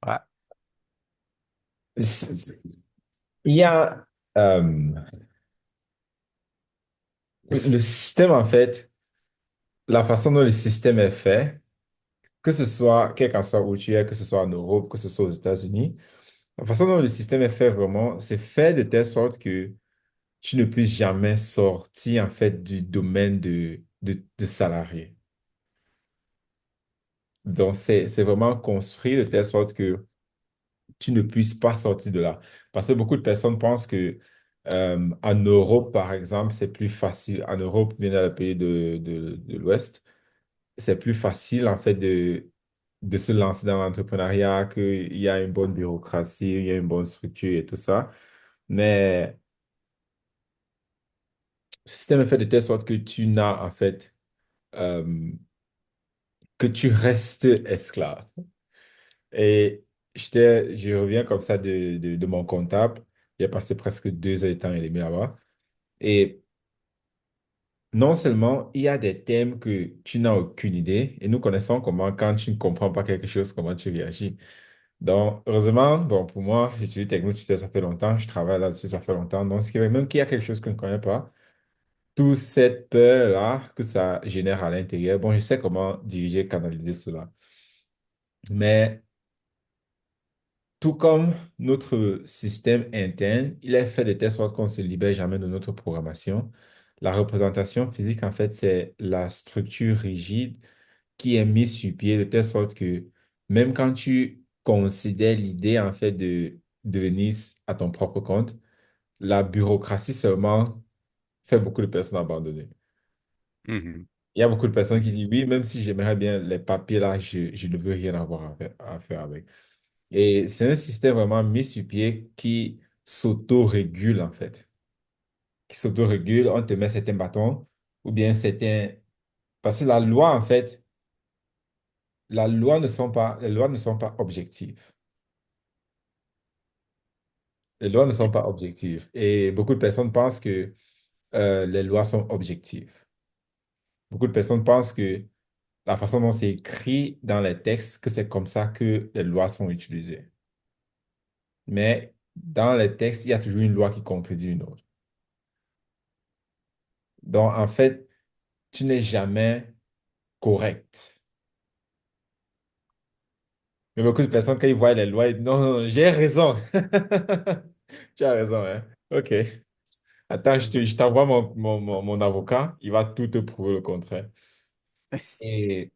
Ouais. C'est- Il y a le système, en fait, la façon dont le système est fait, que ce soit, quel qu'en soit où tu es, que ce soit en Europe, que ce soit aux États-Unis, la façon dont le système est fait vraiment, c'est fait de telle sorte que tu ne puisses jamais sortir, en fait, du domaine de salarié. Donc, c'est vraiment construit de telle sorte que tu ne puisses pas sortir de là. Parce que beaucoup de personnes pensent que en Europe, par exemple, c'est plus facile. En Europe, bien dans les pays de l'Ouest, c'est plus facile, en fait, de se lancer dans l'entrepreneuriat, qu'il y a une bonne bureaucratie, il y a une bonne structure et tout ça. Mais le système est fait de telle sorte que tu n'as, en fait, euh, que tu restes esclave. Et je reviens comme ça de mon comptable. J'ai passé presque 2 ans et demi là-bas. Et non seulement il y a des thèmes que tu n'as aucune idée, et nous connaissons comment, quand tu ne comprends pas quelque chose, comment tu réagis. Donc, heureusement, bon, pour moi, j'utilise Technosystème, ça fait longtemps, je travaille là-dessus, ça fait longtemps. Donc, ce qui veut même qu'il y a quelque chose que je ne connais pas, toute cette peur-là que ça génère à l'intérieur, bon, je sais comment diriger, canaliser cela. Mais tout comme notre système interne, il est fait de telle sorte qu'on ne se libère jamais de notre programmation. La représentation physique, en fait, c'est la structure rigide qui est mise sur pied de telle sorte que même quand tu considères l'idée, en fait, de devenir à ton propre compte, la bureaucratie seulement fait beaucoup de personnes abandonner. Mhm. Il y a beaucoup de personnes qui Mhm. disent oui, même si j'aimerais bien les papiers là, je ne veux rien avoir à faire avec. Et c'est un système vraiment mis sur pied qui s'auto-régule, en fait. Qui s'auto-régule, on te met certains bâtons ou bien certains... Parce que la loi, en fait, les lois ne sont pas objectives. Les lois ne sont pas objectives. Et beaucoup de personnes pensent que les lois sont objectives. Beaucoup de personnes pensent que la façon dont c'est écrit dans les textes, que c'est comme ça que les lois sont utilisées. Mais dans les textes, il y a toujours une loi qui contredit une autre. Donc, en fait, tu n'es jamais correct. Mais beaucoup de personnes, quand ils voient les lois, ils disent non, non, non, j'ai raison. Tu as raison, hein? OK. Attends, je t'envoie mon avocat, il va tout te prouver le contraire. Et,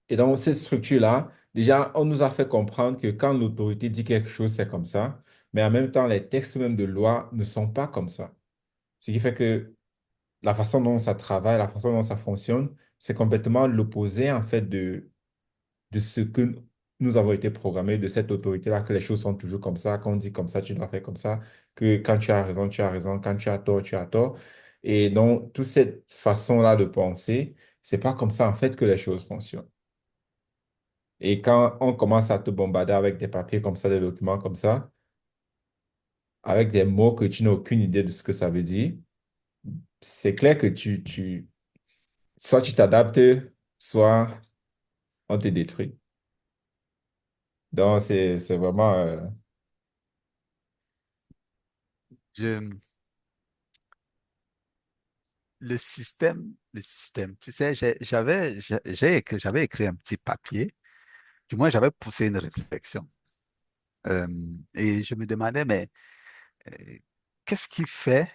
et dans cette structure-là, déjà, on nous a fait comprendre que quand l'autorité dit quelque chose, c'est comme ça. Mais en même temps, les textes même de loi ne sont pas comme ça. Ce qui fait que la façon dont ça travaille, la façon dont ça fonctionne, c'est complètement l'opposé, en fait, de ce que nous avons été programmés, de cette autorité-là, que les choses sont toujours comme ça, qu'on dit comme ça, tu dois faire comme ça, que quand tu as raison, tu as raison, quand tu as tort, tu as tort. Et donc, toute cette façon-là de penser, c'est pas comme ça, en fait, que les choses fonctionnent. Et quand on commence à te bombarder avec des papiers comme ça, des documents comme ça, avec des mots que tu n'as aucune idée de ce que ça veut dire, c'est clair que soit tu t'adaptes, soit on te détruit. Donc, c'est vraiment, Je, tu sais, j'avais écrit un petit papier, du moins j'avais poussé une réflexion. Euh, et je me demandais, mais euh, qu'est-ce qui fait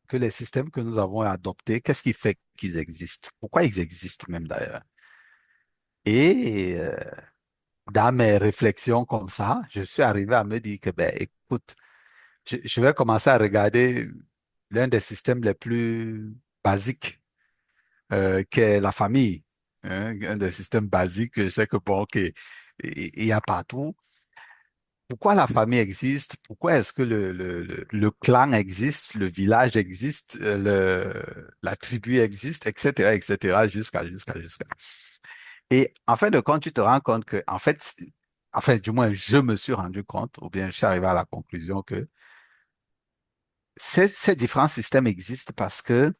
que les systèmes que nous avons adoptés, qu'est-ce qui fait qu'ils existent? Pourquoi ils existent même d'ailleurs? Et dans mes réflexions comme ça, je suis arrivé à me dire que, ben, écoute, je vais commencer à regarder l'un des systèmes les plus basiques, qu'est la famille. Hein, un des systèmes basiques, je sais que bon, il y a partout. Pourquoi la famille existe? Pourquoi est-ce que le clan existe, le village existe, la tribu existe, etc., jusqu'à. Et en fin de compte, tu te rends compte que, en fait, enfin, du moins, je me suis rendu compte, ou bien je suis arrivé à la conclusion que ces différents systèmes existent parce que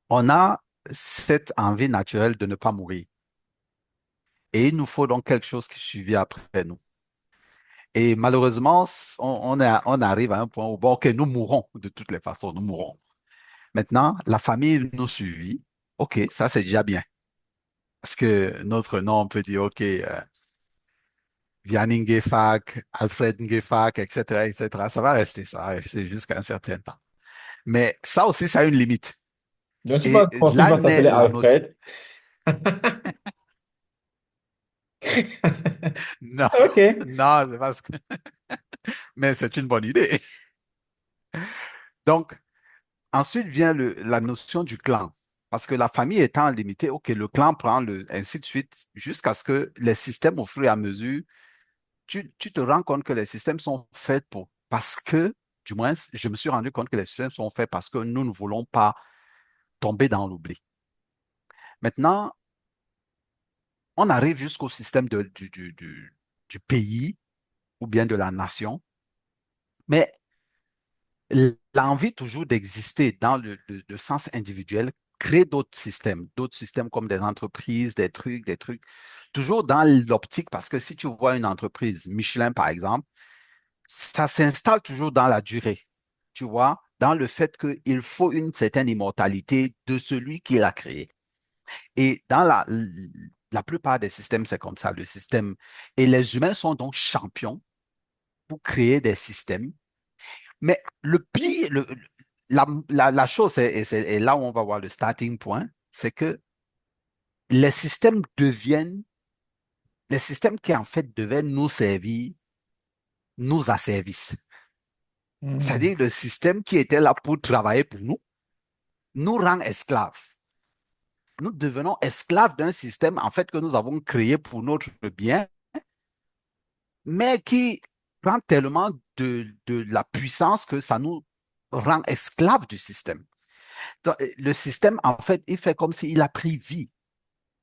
on a cette envie naturelle de ne pas mourir. Et il nous faut donc quelque chose qui suive après nous. Et malheureusement, on arrive à un point où, bon, OK, nous mourrons de toutes les façons, nous mourrons. Maintenant, la famille nous suit. OK, ça c'est déjà bien. Parce que notre nom, on peut dire, OK, Vianney Ngefak, Alfred Ngefak, etc., etc. Ça va rester ça, va rester jusqu'à un certain temps. Mais ça aussi, ça a une limite. Donc, tu Et penses que mon fils là va naît s'appeler la notion. Alfred? Non, OK. non, c'est parce que... Mais c'est une bonne idée. Donc, ensuite vient la notion du clan. Parce que la famille étant limitée, OK, le clan prend ainsi de suite, jusqu'à ce que les systèmes, au fur et à mesure, tu te rends compte que les systèmes sont faits parce que, du moins, je me suis rendu compte que les systèmes sont faits parce que nous ne voulons pas tomber dans l'oubli. Maintenant, on arrive jusqu'au système du pays ou bien de la nation, mais l'envie toujours d'exister dans le sens individuel crée d'autres systèmes comme des entreprises, des trucs, toujours dans l'optique, parce que si tu vois une entreprise, Michelin par exemple, ça s'installe toujours dans la durée, tu vois, dans le fait qu'il faut une certaine immortalité de celui qui l'a créé. Et dans la plupart des systèmes, c'est comme ça, le système. Et les humains sont donc champions pour créer des systèmes. Mais le pire, la chose, et là où on va voir le starting point, c'est que les systèmes les systèmes qui en fait devaient nous servir, nous asservissent. Hmm. C'est-à-dire le système qui était là pour travailler pour nous, nous rend esclaves. Nous devenons esclaves d'un système en fait que nous avons créé pour notre bien, mais qui prend tellement de la puissance que ça nous rend esclaves du système. Donc, le système, en fait, il fait comme s'il a pris vie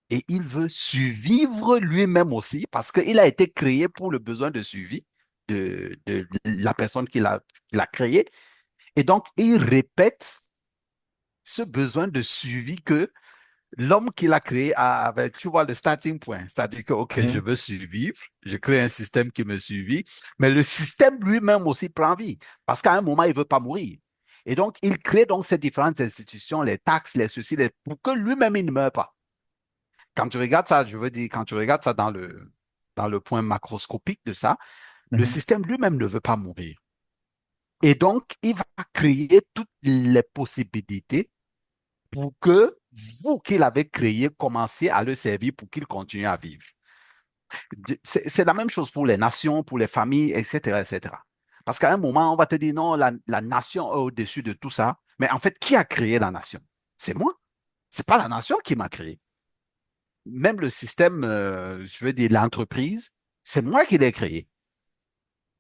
et il veut survivre lui-même aussi parce qu'il a été créé pour le besoin de survie de la personne qui l'a créé. Et donc, il répète ce besoin de survie que l'homme qui l'a créé avait, tu vois, le starting point. C'est-à-dire que, OK, je Mhm. veux survivre, je crée un système qui me survit, mais le système lui-même aussi prend vie parce qu'à un moment, il ne veut pas mourir. Et donc, il crée donc ces différentes institutions, les taxes, les ceci, pour que lui-même, il ne meure pas. Quand tu regardes ça, je veux dire, quand tu regardes ça dans le point macroscopique de ça, le Mhm. système lui-même ne veut pas mourir. Et donc, il va créer toutes les possibilités pour que vous qui l'avez créé, commenciez à le servir pour qu'il continue à vivre. C'est la même chose pour les nations, pour les familles, etc., etc. Parce qu'à un moment, on va te dire non, la nation est au-dessus de tout ça. Mais en fait, qui a créé la nation? C'est moi. C'est pas la nation qui m'a créé. Même le système, je veux dire, l'entreprise, c'est moi qui l'ai créé.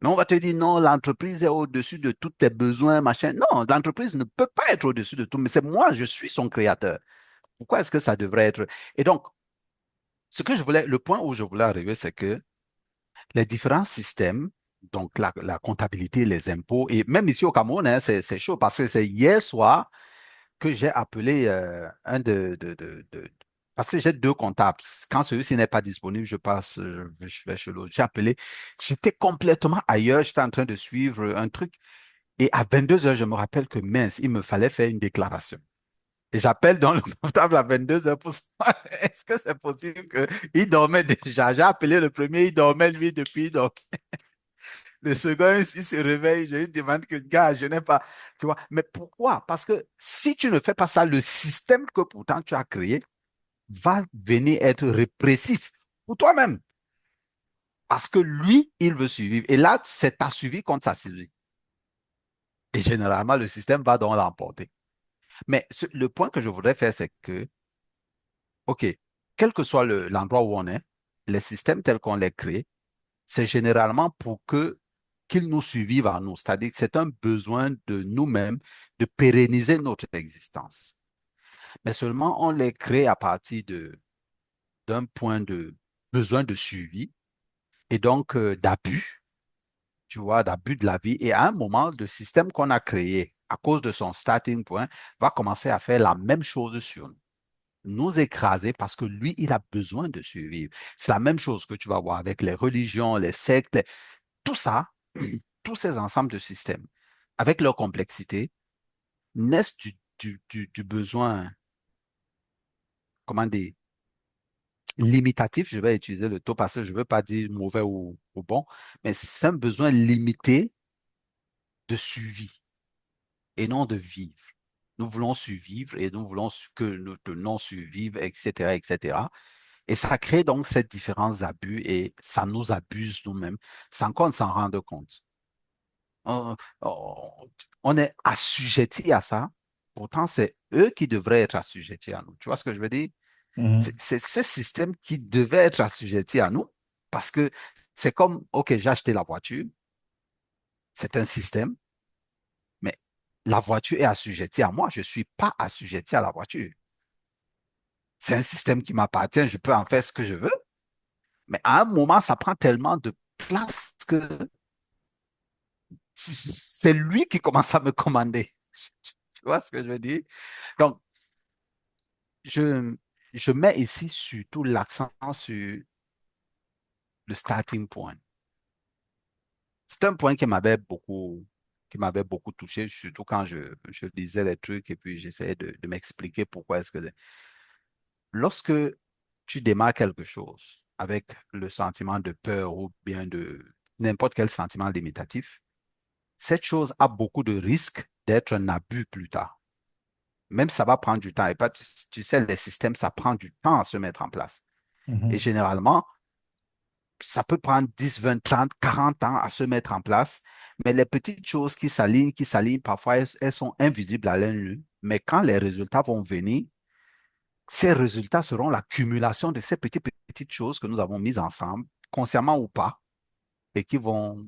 Mais on va te dire non, l'entreprise est au-dessus de tous tes besoins, machin. Non, l'entreprise ne peut pas être au-dessus de tout, mais c'est moi, je suis son créateur. Pourquoi est-ce que ça devrait être? Et donc, le point où je voulais arriver, c'est que les différents systèmes, donc la comptabilité, les impôts, et même ici au Cameroun, hein, c'est chaud parce que c'est hier soir que j'ai appelé un parce que j'ai deux comptables. Quand celui-ci n'est pas disponible, je vais chez l'autre. J'ai appelé, j'étais complètement ailleurs, j'étais en train de suivre un truc. Et à 22 heures, je me rappelle que mince, il me fallait faire une déclaration. Et j'appelle dans le portable à 22 heures pour savoir est-ce que c'est possible qu'il dormait déjà. J'ai appelé le premier, il dormait lui depuis. Donc, le second, il se réveille, je lui demande que, gars, je n'ai pas. Tu vois, mais pourquoi? Parce que si tu ne fais pas ça, le système que pourtant tu as créé va venir être répressif pour toi-même. Parce que lui, il veut survivre. Et là, c'est ta survie contre sa survie. Et généralement, le système va donc l'emporter. Mais le point que je voudrais faire, c'est que OK, quel que soit l'endroit où on est, les systèmes tels qu'on les crée, c'est généralement pour qu'ils nous survivent à nous. C'est-à-dire que c'est un besoin de nous-mêmes de pérenniser notre existence. Mais seulement on les crée à partir d'un point de besoin de suivi et donc d'abus, tu vois, d'abus de la vie. Et à un moment, le système qu'on a créé à cause de son starting point va commencer à faire la même chose sur nous. nous écraser parce que lui, il a besoin de survivre. C'est la même chose que tu vas voir avec les religions, les sectes, tout ça, tous ces ensembles de systèmes, avec leur complexité, naissent du besoin, comment dire, limitatif, je vais utiliser le taux parce que je ne veux pas dire mauvais ou bon, mais c'est un besoin limité de survie et non de vivre. Nous voulons survivre et nous voulons que nous tenons survivre, etc., etc. Et ça crée donc ces différents abus et ça nous abuse nous-mêmes sans qu'on s'en rende compte. On, on- on est assujetti à ça. Pourtant, c'est eux qui devraient être assujettis à nous. Tu vois ce que je veux dire? Mhm. C'est ce système qui devait être assujetti à nous parce que c'est comme, OK, j'ai acheté la voiture, c'est un système, mais la voiture est assujettie à moi. Je ne suis pas assujetti à la voiture. C'est un système qui m'appartient, je peux en faire ce que je veux, mais à un moment, ça prend tellement de place que c'est lui qui commence à me commander. Tu vois ce que je veux dire? Donc, je, je mets ici surtout l'accent sur le starting point. C'est un point qui m'avait beaucoup touché, surtout quand je lisais les trucs et puis j'essayais de m'expliquer pourquoi est-ce que... Lorsque tu démarres quelque chose avec le sentiment de peur ou bien de n'importe quel sentiment limitatif, cette chose a beaucoup de risques d'être un abus plus tard. Même ça va prendre du temps. Et pas, tu sais, les systèmes, ça prend du temps à se mettre en place. Et Mhm. généralement, ça peut prendre 10, 20, 30, 40 ans à se mettre en place. Mais les petites choses qui s'alignent, parfois, elles sont invisibles à l'œil nu. Mais quand les résultats vont venir, ces résultats seront l'accumulation de ces petites choses que nous avons mises ensemble, consciemment ou pas, et qui vont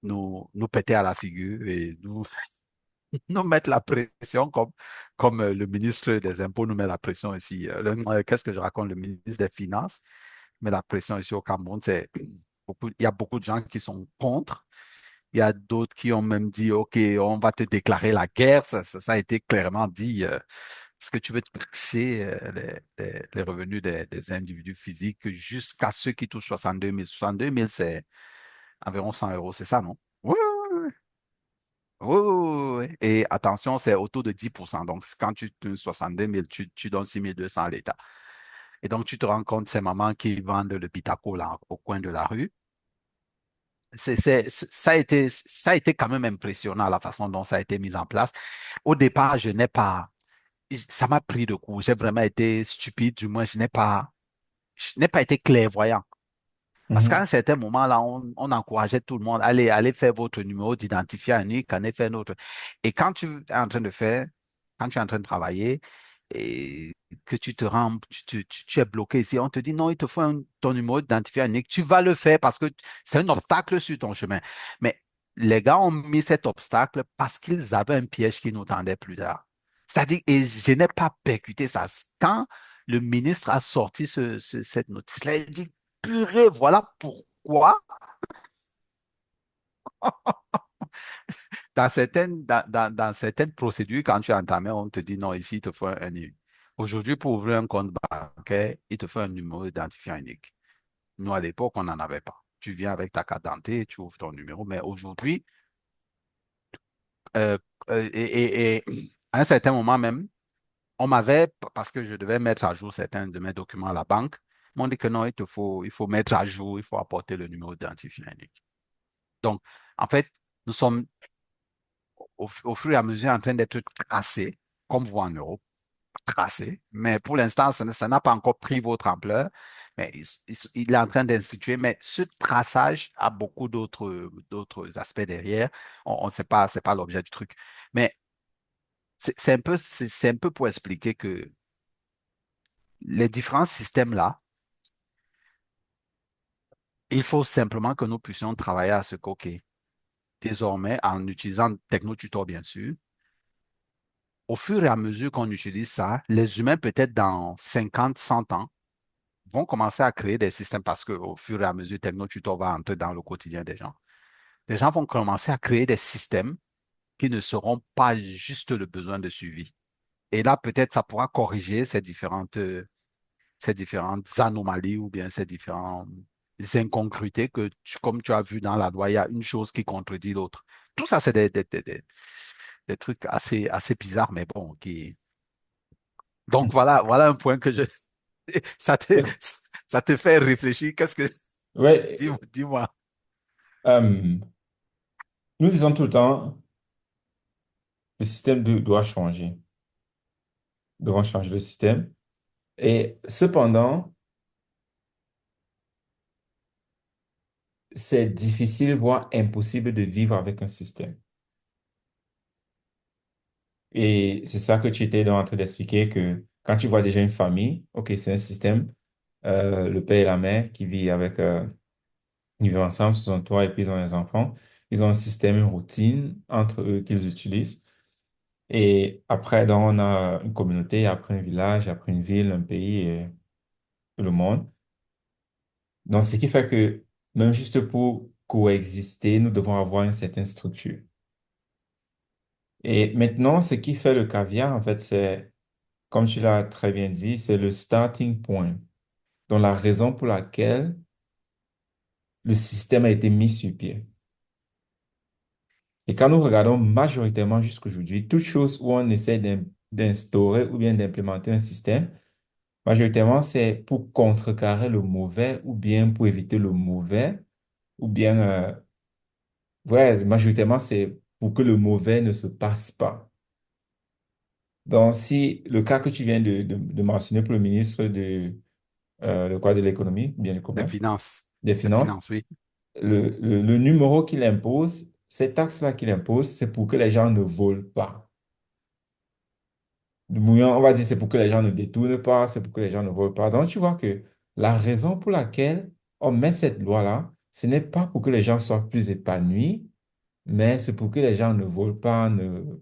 nous péter à la figure et nous mettre la pression comme le ministre des Impôts nous met la pression ici. Qu'est-ce que je raconte? Le ministre des Finances met la pression ici au Cameroun. Il y a beaucoup de gens qui sont contre. Il y a d'autres qui ont même dit, OK, on va te déclarer la guerre. Ça a été clairement dit. Est-ce que tu veux taxer les revenus des individus physiques jusqu'à ceux qui touchent 62 000? 62 000, c'est environ 100 euros, c'est ça, non? Oui, oui, oui, oui, oui, oui. Et attention, c'est autour de 10%. Donc, quand tu touches 62 000, tu donnes 6 200 à l'État. Et donc, tu te rends compte, ces mamans qui vendent le pitaco là, au coin de la rue, ça a été quand même impressionnant la façon dont ça a été mis en place. Au départ, je n'ai pas, ça m'a pris de court. J'ai vraiment été stupide, du moins, je n'ai pas été clairvoyant. Parce qu'à un Mhm. certain moment, là, on encourageait tout le monde, allez faire votre numéro d'identifiant unique, allez faire notre. Et quand tu es en train de faire, quand tu es en train de travailler et que tu te rends, tu es bloqué ici, on te dit non, il te faut ton numéro d'identifiant unique, tu vas le faire parce que c'est un obstacle sur ton chemin. Mais les gars ont mis cet obstacle parce qu'ils avaient un piège qui nous tendait plus tard. C'est-à-dire, et je n'ai pas percuté ça. Quand le ministre a sorti cette notice-là, il dit, purée, voilà pourquoi dans certaines procédures, quand tu es entamé, on te dit non, ici, il te faut un unique. Aujourd'hui, pour ouvrir un compte bancaire, il te faut un numéro identifiant unique. Nous, à l'époque, on n'en avait pas. Tu viens avec ta carte d'identité, tu ouvres ton numéro, mais aujourd'hui, euh, et à un certain moment même, on m'avait, parce que je devais mettre à jour certains de mes documents à la banque, m'ont dit que non, il faut mettre à jour, il faut apporter le numéro d'identifiant unique. Donc, en fait, nous sommes au fur et à mesure en train d'être tracés, comme vous en Europe, tracés. Mais pour l'instant, ça n'a pas encore pris votre ampleur. Mais il est en train d'instituer. Mais ce traçage a beaucoup d'autres aspects derrière. On ne sait pas, c'est pas l'objet du truc. Mais c'est un peu pour expliquer que les différents systèmes-là, il faut simplement que nous puissions travailler à ce OK, désormais, en utilisant TechnoTutor, bien sûr, au fur et à mesure qu'on utilise ça, les humains, peut-être dans 50, 100 ans, vont commencer à créer des systèmes parce qu'au fur et à mesure, TechnoTutor va entrer dans le quotidien des gens. Les gens vont commencer à créer des systèmes qui ne seront pas juste le besoin de suivi. Et là, peut-être, ça pourra corriger ces différentes anomalies ou bien ces différentes incongruités que, comme tu as vu dans la loi, il y a une chose qui contredit l'autre. Tout ça, c'est des trucs assez bizarres, mais bon, qui... Donc, voilà un point que je... Ça te, ça te fait réfléchir. Qu'est-ce que... Ouais, Dis-moi. euh, nous disons tout le temps, le doit changer. Nous devons changer le système. Et cependant, c'est difficile, voire impossible de vivre avec un système. Et c'est ça que tu étais en train d'expliquer que quand tu vois déjà une famille, OK, c'est un système, le père et la mère qui vivent ils vivent ensemble sous un toit et puis ils ont des enfants. Ils ont un système, une routine entre eux qu'ils utilisent. Et après, donc, on a une communauté, après un village, après une ville, un pays et le monde. Donc, ce qui fait que même juste pour coexister, nous devons avoir une certaine structure. Et maintenant, ce qui fait le caviar, en fait, c'est, comme tu l'as très bien dit, c'est le starting point. Donc, la raison pour laquelle le système a été mis sur pied. Et quand nous regardons majoritairement jusqu'aujourd'hui, toute chose où on essaie d'instaurer ou bien d'implémenter un système, majoritairement, c'est pour contrecarrer le mauvais ou bien pour éviter le mauvais ou bien, ouais, majoritairement, c'est pour que le mauvais ne se passe pas. Donc, si le cas que tu viens de mentionner pour le ministre de quoi, de l'économie, bien du Des commerce, finances. des Des finances, finances, oui. le numéro qu'il impose, ces taxes-là qu'il impose, c'est pour que les gens ne volent pas. On va dire c'est pour que les gens ne détournent pas, c'est pour que les gens ne volent pas. Donc, tu vois que la raison pour laquelle on met cette loi-là, ce n'est pas pour que les gens soient plus épanouis, mais c'est pour que les gens ne volent pas, ne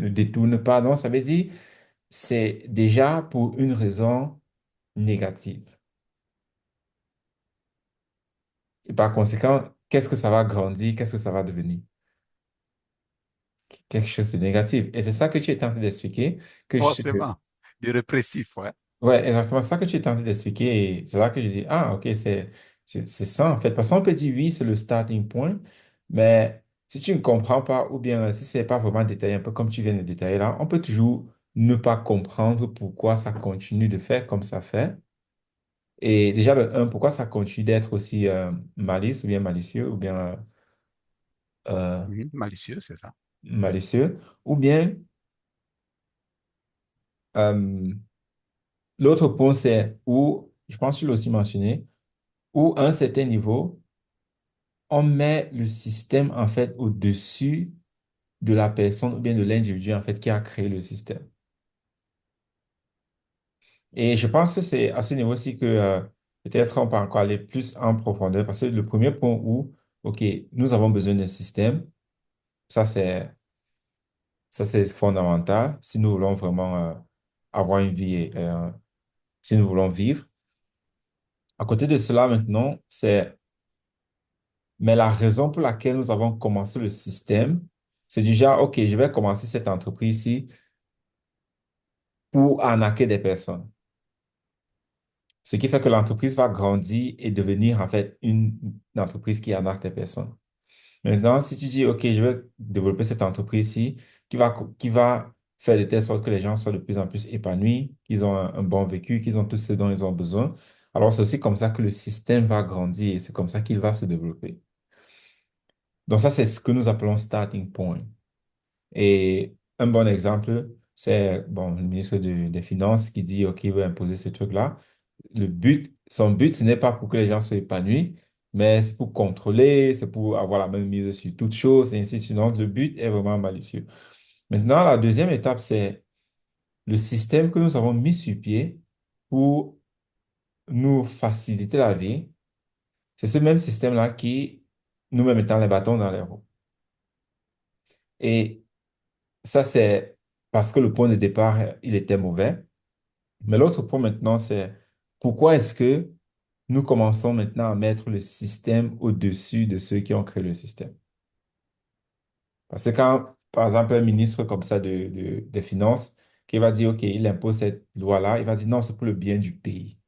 détournent pas. Donc, ça veut dire c'est déjà pour une raison négative. Et par conséquent, qu'est-ce que ça va grandir? Qu'est-ce que ça va devenir? Quelque chose de négatif. Et c'est ça que tu es en train d'expliquer, que je, Forcément. Du répressif, ouais. ouais, exactement ça que tu es en train d'expliquer. Et c'est là que je dis, ah, OK, c'est ça en fait. Parce qu'on peut dire, oui, c'est le starting point, mais si tu ne comprends pas, ou bien si c'est pas vraiment détaillé, un peu comme tu viens de détailler là, on peut toujours ne pas comprendre pourquoi ça continue de faire comme ça fait. Et déjà, le un, pourquoi ça continue d'être aussi malice ou bien malicieux ou bien Mhm. Malicieux, c'est ça. malicieux. Ou bien, euh, l'autre point, c'est où, je pense que tu l'as aussi mentionné, où à un certain niveau, on met le système en fait au-dessus de la personne ou bien de l'individu en fait qui a créé le système. Et je pense que c'est à ce niveau aussi que peut-être on peut encore aller plus en profondeur parce que le premier point où, OK, nous avons besoin d'un système, ça c'est ça c'est fondamental si nous voulons vraiment avoir une vie, si nous voulons vivre. À côté de cela maintenant, c'est mais la raison pour laquelle nous avons commencé le système, c'est du genre, OK, je vais commencer cette entreprise-ci pour arnaquer des personnes. Ce qui fait que l'entreprise va grandir et devenir en fait une entreprise qui arnaque des personnes. Maintenant, si tu dis, OK, je vais développer cette entreprise-ci qui va faire de telle sorte que les gens soient de plus en plus épanouis, qu'ils ont un bon vécu, qu'ils ont tout ce dont ils ont besoin, alors c'est aussi comme ça que le système va grandir et c'est comme ça qu'il va se développer. Donc ça, c'est ce que nous appelons starting point. Et un bon exemple, c'est bon, le ministre des Finances qui dit, OK, il veut imposer ce truc-là. Son but, ce n'est pas pour que les gens soient épanouis, mais c'est pour contrôler, c'est pour avoir la main mise sur toutes choses, et ainsi de suite. Donc, le but est vraiment malicieux. Maintenant, la deuxième étape, c'est le système que nous avons mis sur pied pour nous faciliter la vie. C'est ce même système-là qui nous met maintenant les bâtons dans les roues. Et ça, c'est parce que le point de départ, il était mauvais. Mais l'autre point maintenant, c'est pourquoi est-ce que nous commençons maintenant à mettre le système au-dessus de ceux qui ont créé le système? Parce que quand, par exemple, un ministre comme ça des Finances qui va dire, OK, il impose cette loi-là, il va dire, non, c'est pour le bien du pays,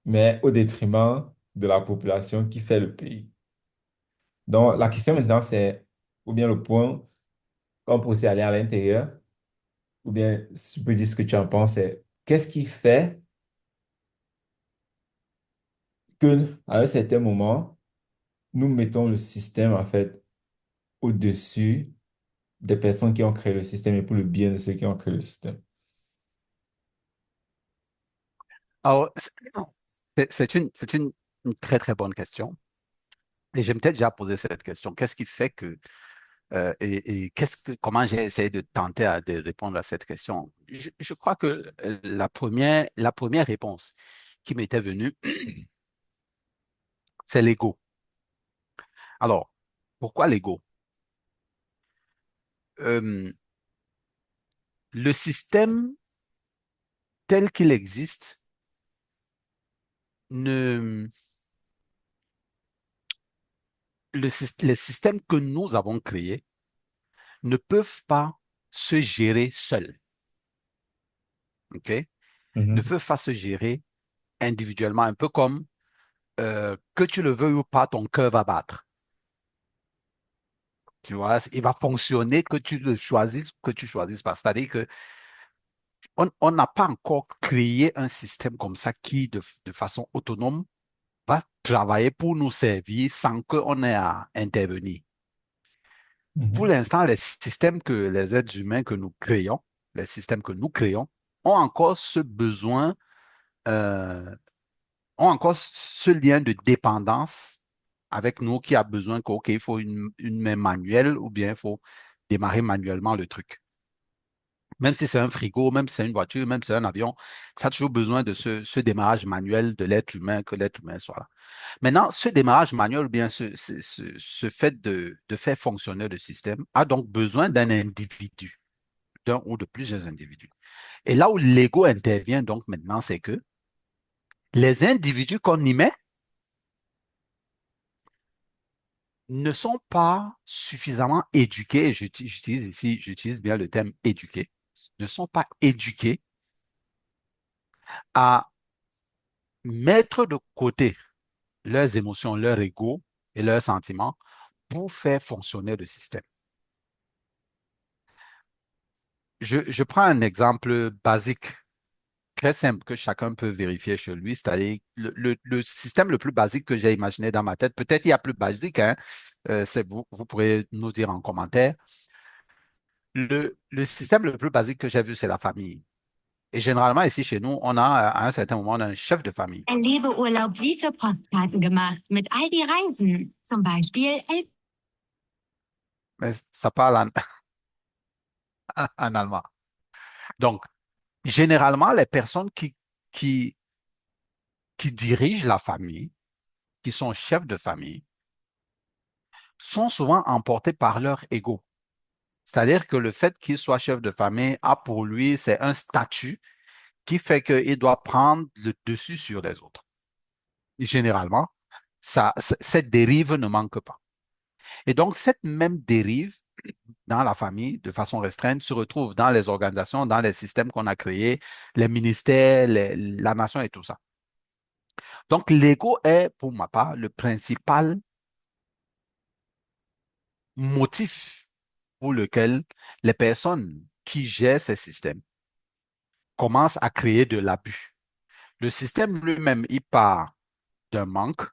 mais au détriment de la population qui fait le pays. Donc, la question maintenant, c'est, ou bien le point, quand on peut aussi aller à l'intérieur, ou bien tu peux dire ce que tu en penses, c'est qu'est-ce qui fait que, à un certain moment, nous mettons le système, en fait, au-dessus des personnes qui ont créé le système et pour le bien de ceux qui ont créé le système. Alors, une très, très bonne question. Et je m'étais déjà posé cette question. Qu'est-ce qui fait que, et comment j'ai essayé de tenter de répondre à cette question? Je crois que la première réponse qui m'était venue, c'est l'ego. Alors, pourquoi l'ego? Euh, le système tel qu'il existe ne, les systèmes que nous avons créés ne peuvent pas se gérer seuls, ok? Ne Mhm, peuvent pas se gérer individuellement, un peu comme que tu le veuilles ou pas, ton cœur va battre. Tu vois, il va fonctionner que tu le choisisses ou que tu choisisses pas. C'est-à-dire que on n'a pas encore créé un système comme ça qui, de façon autonome, va travailler pour nous servir sans qu'on ait à intervenir. Pour mhm, l'instant, les systèmes que les êtres humains que nous créons, les systèmes que nous créons, ont encore ce besoin, euh, ont encore ce lien de dépendance avec nous qui a besoin qu'ok, il faut une main manuelle ou bien il faut démarrer manuellement le truc. Même si c'est un frigo, même si c'est une voiture, même si c'est un avion, ça a toujours besoin de ce démarrage manuel de l'être humain, que l'être humain soit là. Maintenant, ce démarrage manuel, ou bien ce fait de faire fonctionner le système, a donc besoin d'un individu, d'un ou de plusieurs individus. Et là où l'ego intervient donc maintenant, c'est que les individus qu'on y met ne sont pas suffisamment éduqués, et j'utilise ici, j'utilise bien le terme éduqué, ne sont pas éduqués à mettre de côté leurs émotions, leur ego et leurs sentiments pour faire fonctionner le système. Je prends un exemple basique, très simple, que chacun peut vérifier chez lui, c'est-à-dire le système le plus basique que j'ai imaginé dans ma tête. Peut-être il y a plus basique, hein, vous pourrez nous dire en commentaire. Le système le plus basique que j'ai vu, c'est la famille. Et généralement, ici chez nous, on a à un certain moment on a un chef de famille. Ein Lebeurlaub wie für Postkarten gemacht mit all die Reisen. Zum Beispiel elf. Mais ça parle en allemand. Donc, généralement, les personnes qui, qui dirigent la famille, qui sont chefs de famille, sont souvent emportés par leur ego. C'est-à-dire que le fait qu'il soit chef de famille a pour lui, c'est un statut qui fait qu'il doit prendre le dessus sur les autres. Généralement, cette dérive ne manque pas. Et donc, cette même dérive dans la famille, de façon restreinte, se retrouve dans les organisations, dans les systèmes qu'on a créés, les ministères, la nation et tout ça. Donc, l'ego est, pour ma part, le principal motif pour lequel les personnes qui gèrent ces systèmes commencent à créer de l'abus. Le système lui-même, il part d'un manque,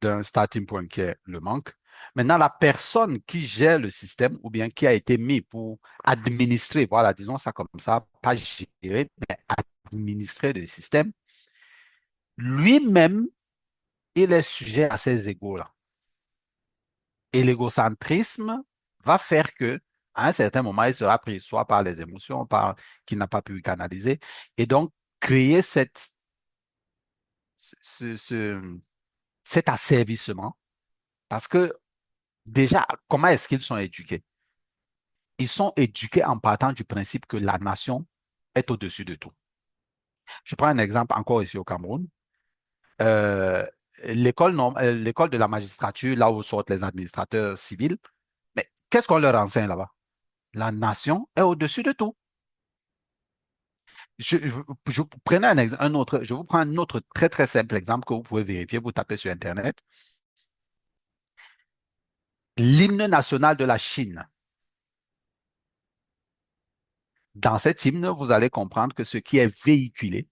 d'un starting point qui est le manque. Maintenant, la personne qui gère le système ou bien qui a été mis pour administrer, voilà, disons ça comme ça, pas gérer, mais administrer le système, lui-même, il est sujet à ces égos-là. Et l'égocentrisme va faire que, à un certain moment, il sera pris soit par les émotions, par qu'il n'a pas pu canaliser, et donc créer ce, ce- cet asservissement. Parce que déjà, comment est-ce qu'ils sont éduqués? Ils sont éduqués en partant du principe que la nation est au-dessus de tout. Je prends un exemple encore ici au Cameroun. Euh, l'école de la magistrature, là où sortent les administrateurs civils, mais qu'est-ce qu'on leur enseigne là-bas? La nation est au-dessus de tout. Je vous prenais un autre, je vous prends un autre très très simple exemple que vous pouvez vérifier, vous tapez sur Internet. L'hymne national de la Chine. Dans cet hymne, vous allez comprendre que ce qui est véhiculé,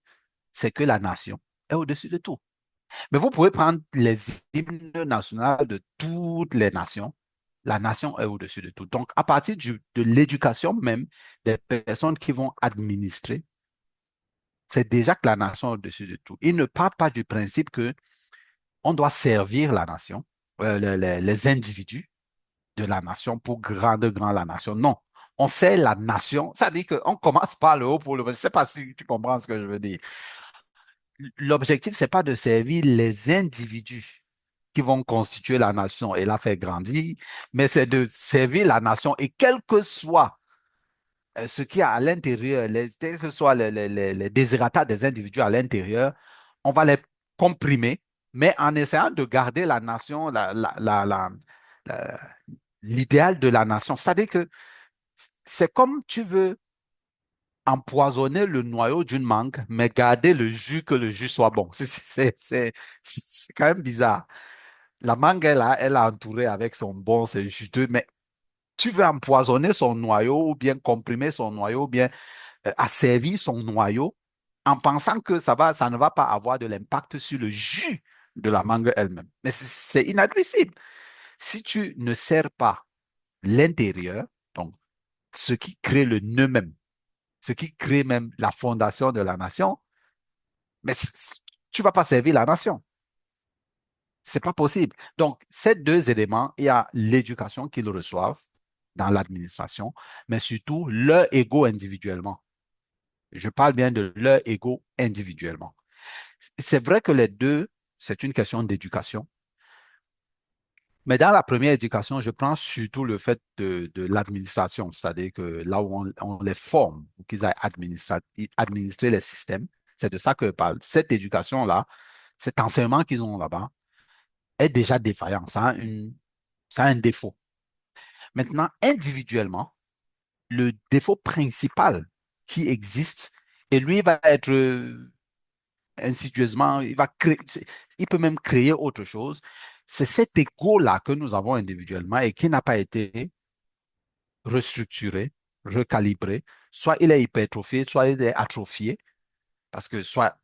c'est que la nation est au-dessus de tout. Mais vous pouvez prendre les hymnes nationaux de toutes les nations. La nation est au-dessus de tout. Donc, à partir de l'éducation même des personnes qui vont administrer, c'est déjà que la nation est au-dessus de tout. Il ne part pas du principe que on doit servir la nation, les individus de la nation pour rendre grand la nation. Non, on sert la nation. Ça dit qu'on commence par le haut pour le bas. Je ne sais pas si tu comprends ce que je veux dire. L'objectif, c'est pas de servir les individus qui vont constituer la nation et la faire grandir, mais c'est de servir la nation et quel que soit ce qui est à l'intérieur, quel que soit les désirata des individus à l'intérieur, on va les comprimer, mais en essayant de garder la nation, la- l'idéal de la nation. C'est-à-dire que c'est comme tu veux empoisonner le noyau d'une mangue, mais garder le jus, que le jus soit bon. C'est quand même bizarre. La mangue est là, elle est entourée avec son bon, c'est juteux, mais tu veux empoisonner son noyau ou bien comprimer son noyau ou bien asservir son noyau en pensant que ça ne va pas avoir de l'impact sur le jus de la mangue elle-même. Mais c'est inadmissible. Si tu ne sers pas l'intérieur, donc ce qui crée le nœud même, ce qui crée même la fondation de la nation, mais tu vas pas servir la nation. C'est pas possible. Donc, ces deux éléments, il y a l'éducation qu'ils reçoivent dans l'administration, mais surtout leur ego individuellement. Je parle bien de leur ego individuellement. C'est vrai que les deux, c'est une question d'éducation. Mais dans la première éducation, je prends surtout le fait de l'administration, c'est-à-dire que là où on les forme, pour qu'ils aillent administrer les systèmes, c'est de ça que je parle. Cette éducation-là, cet enseignement qu'ils ont là-bas est déjà défaillant. Ça a un défaut. Maintenant, individuellement, le défaut principal qui existe, et lui va être insidieusement, il peut même créer autre chose, c'est cet égo-là que nous avons individuellement et qui n'a pas été restructuré, recalibré. Soit il est hypertrophié, soit il est atrophié, parce que soit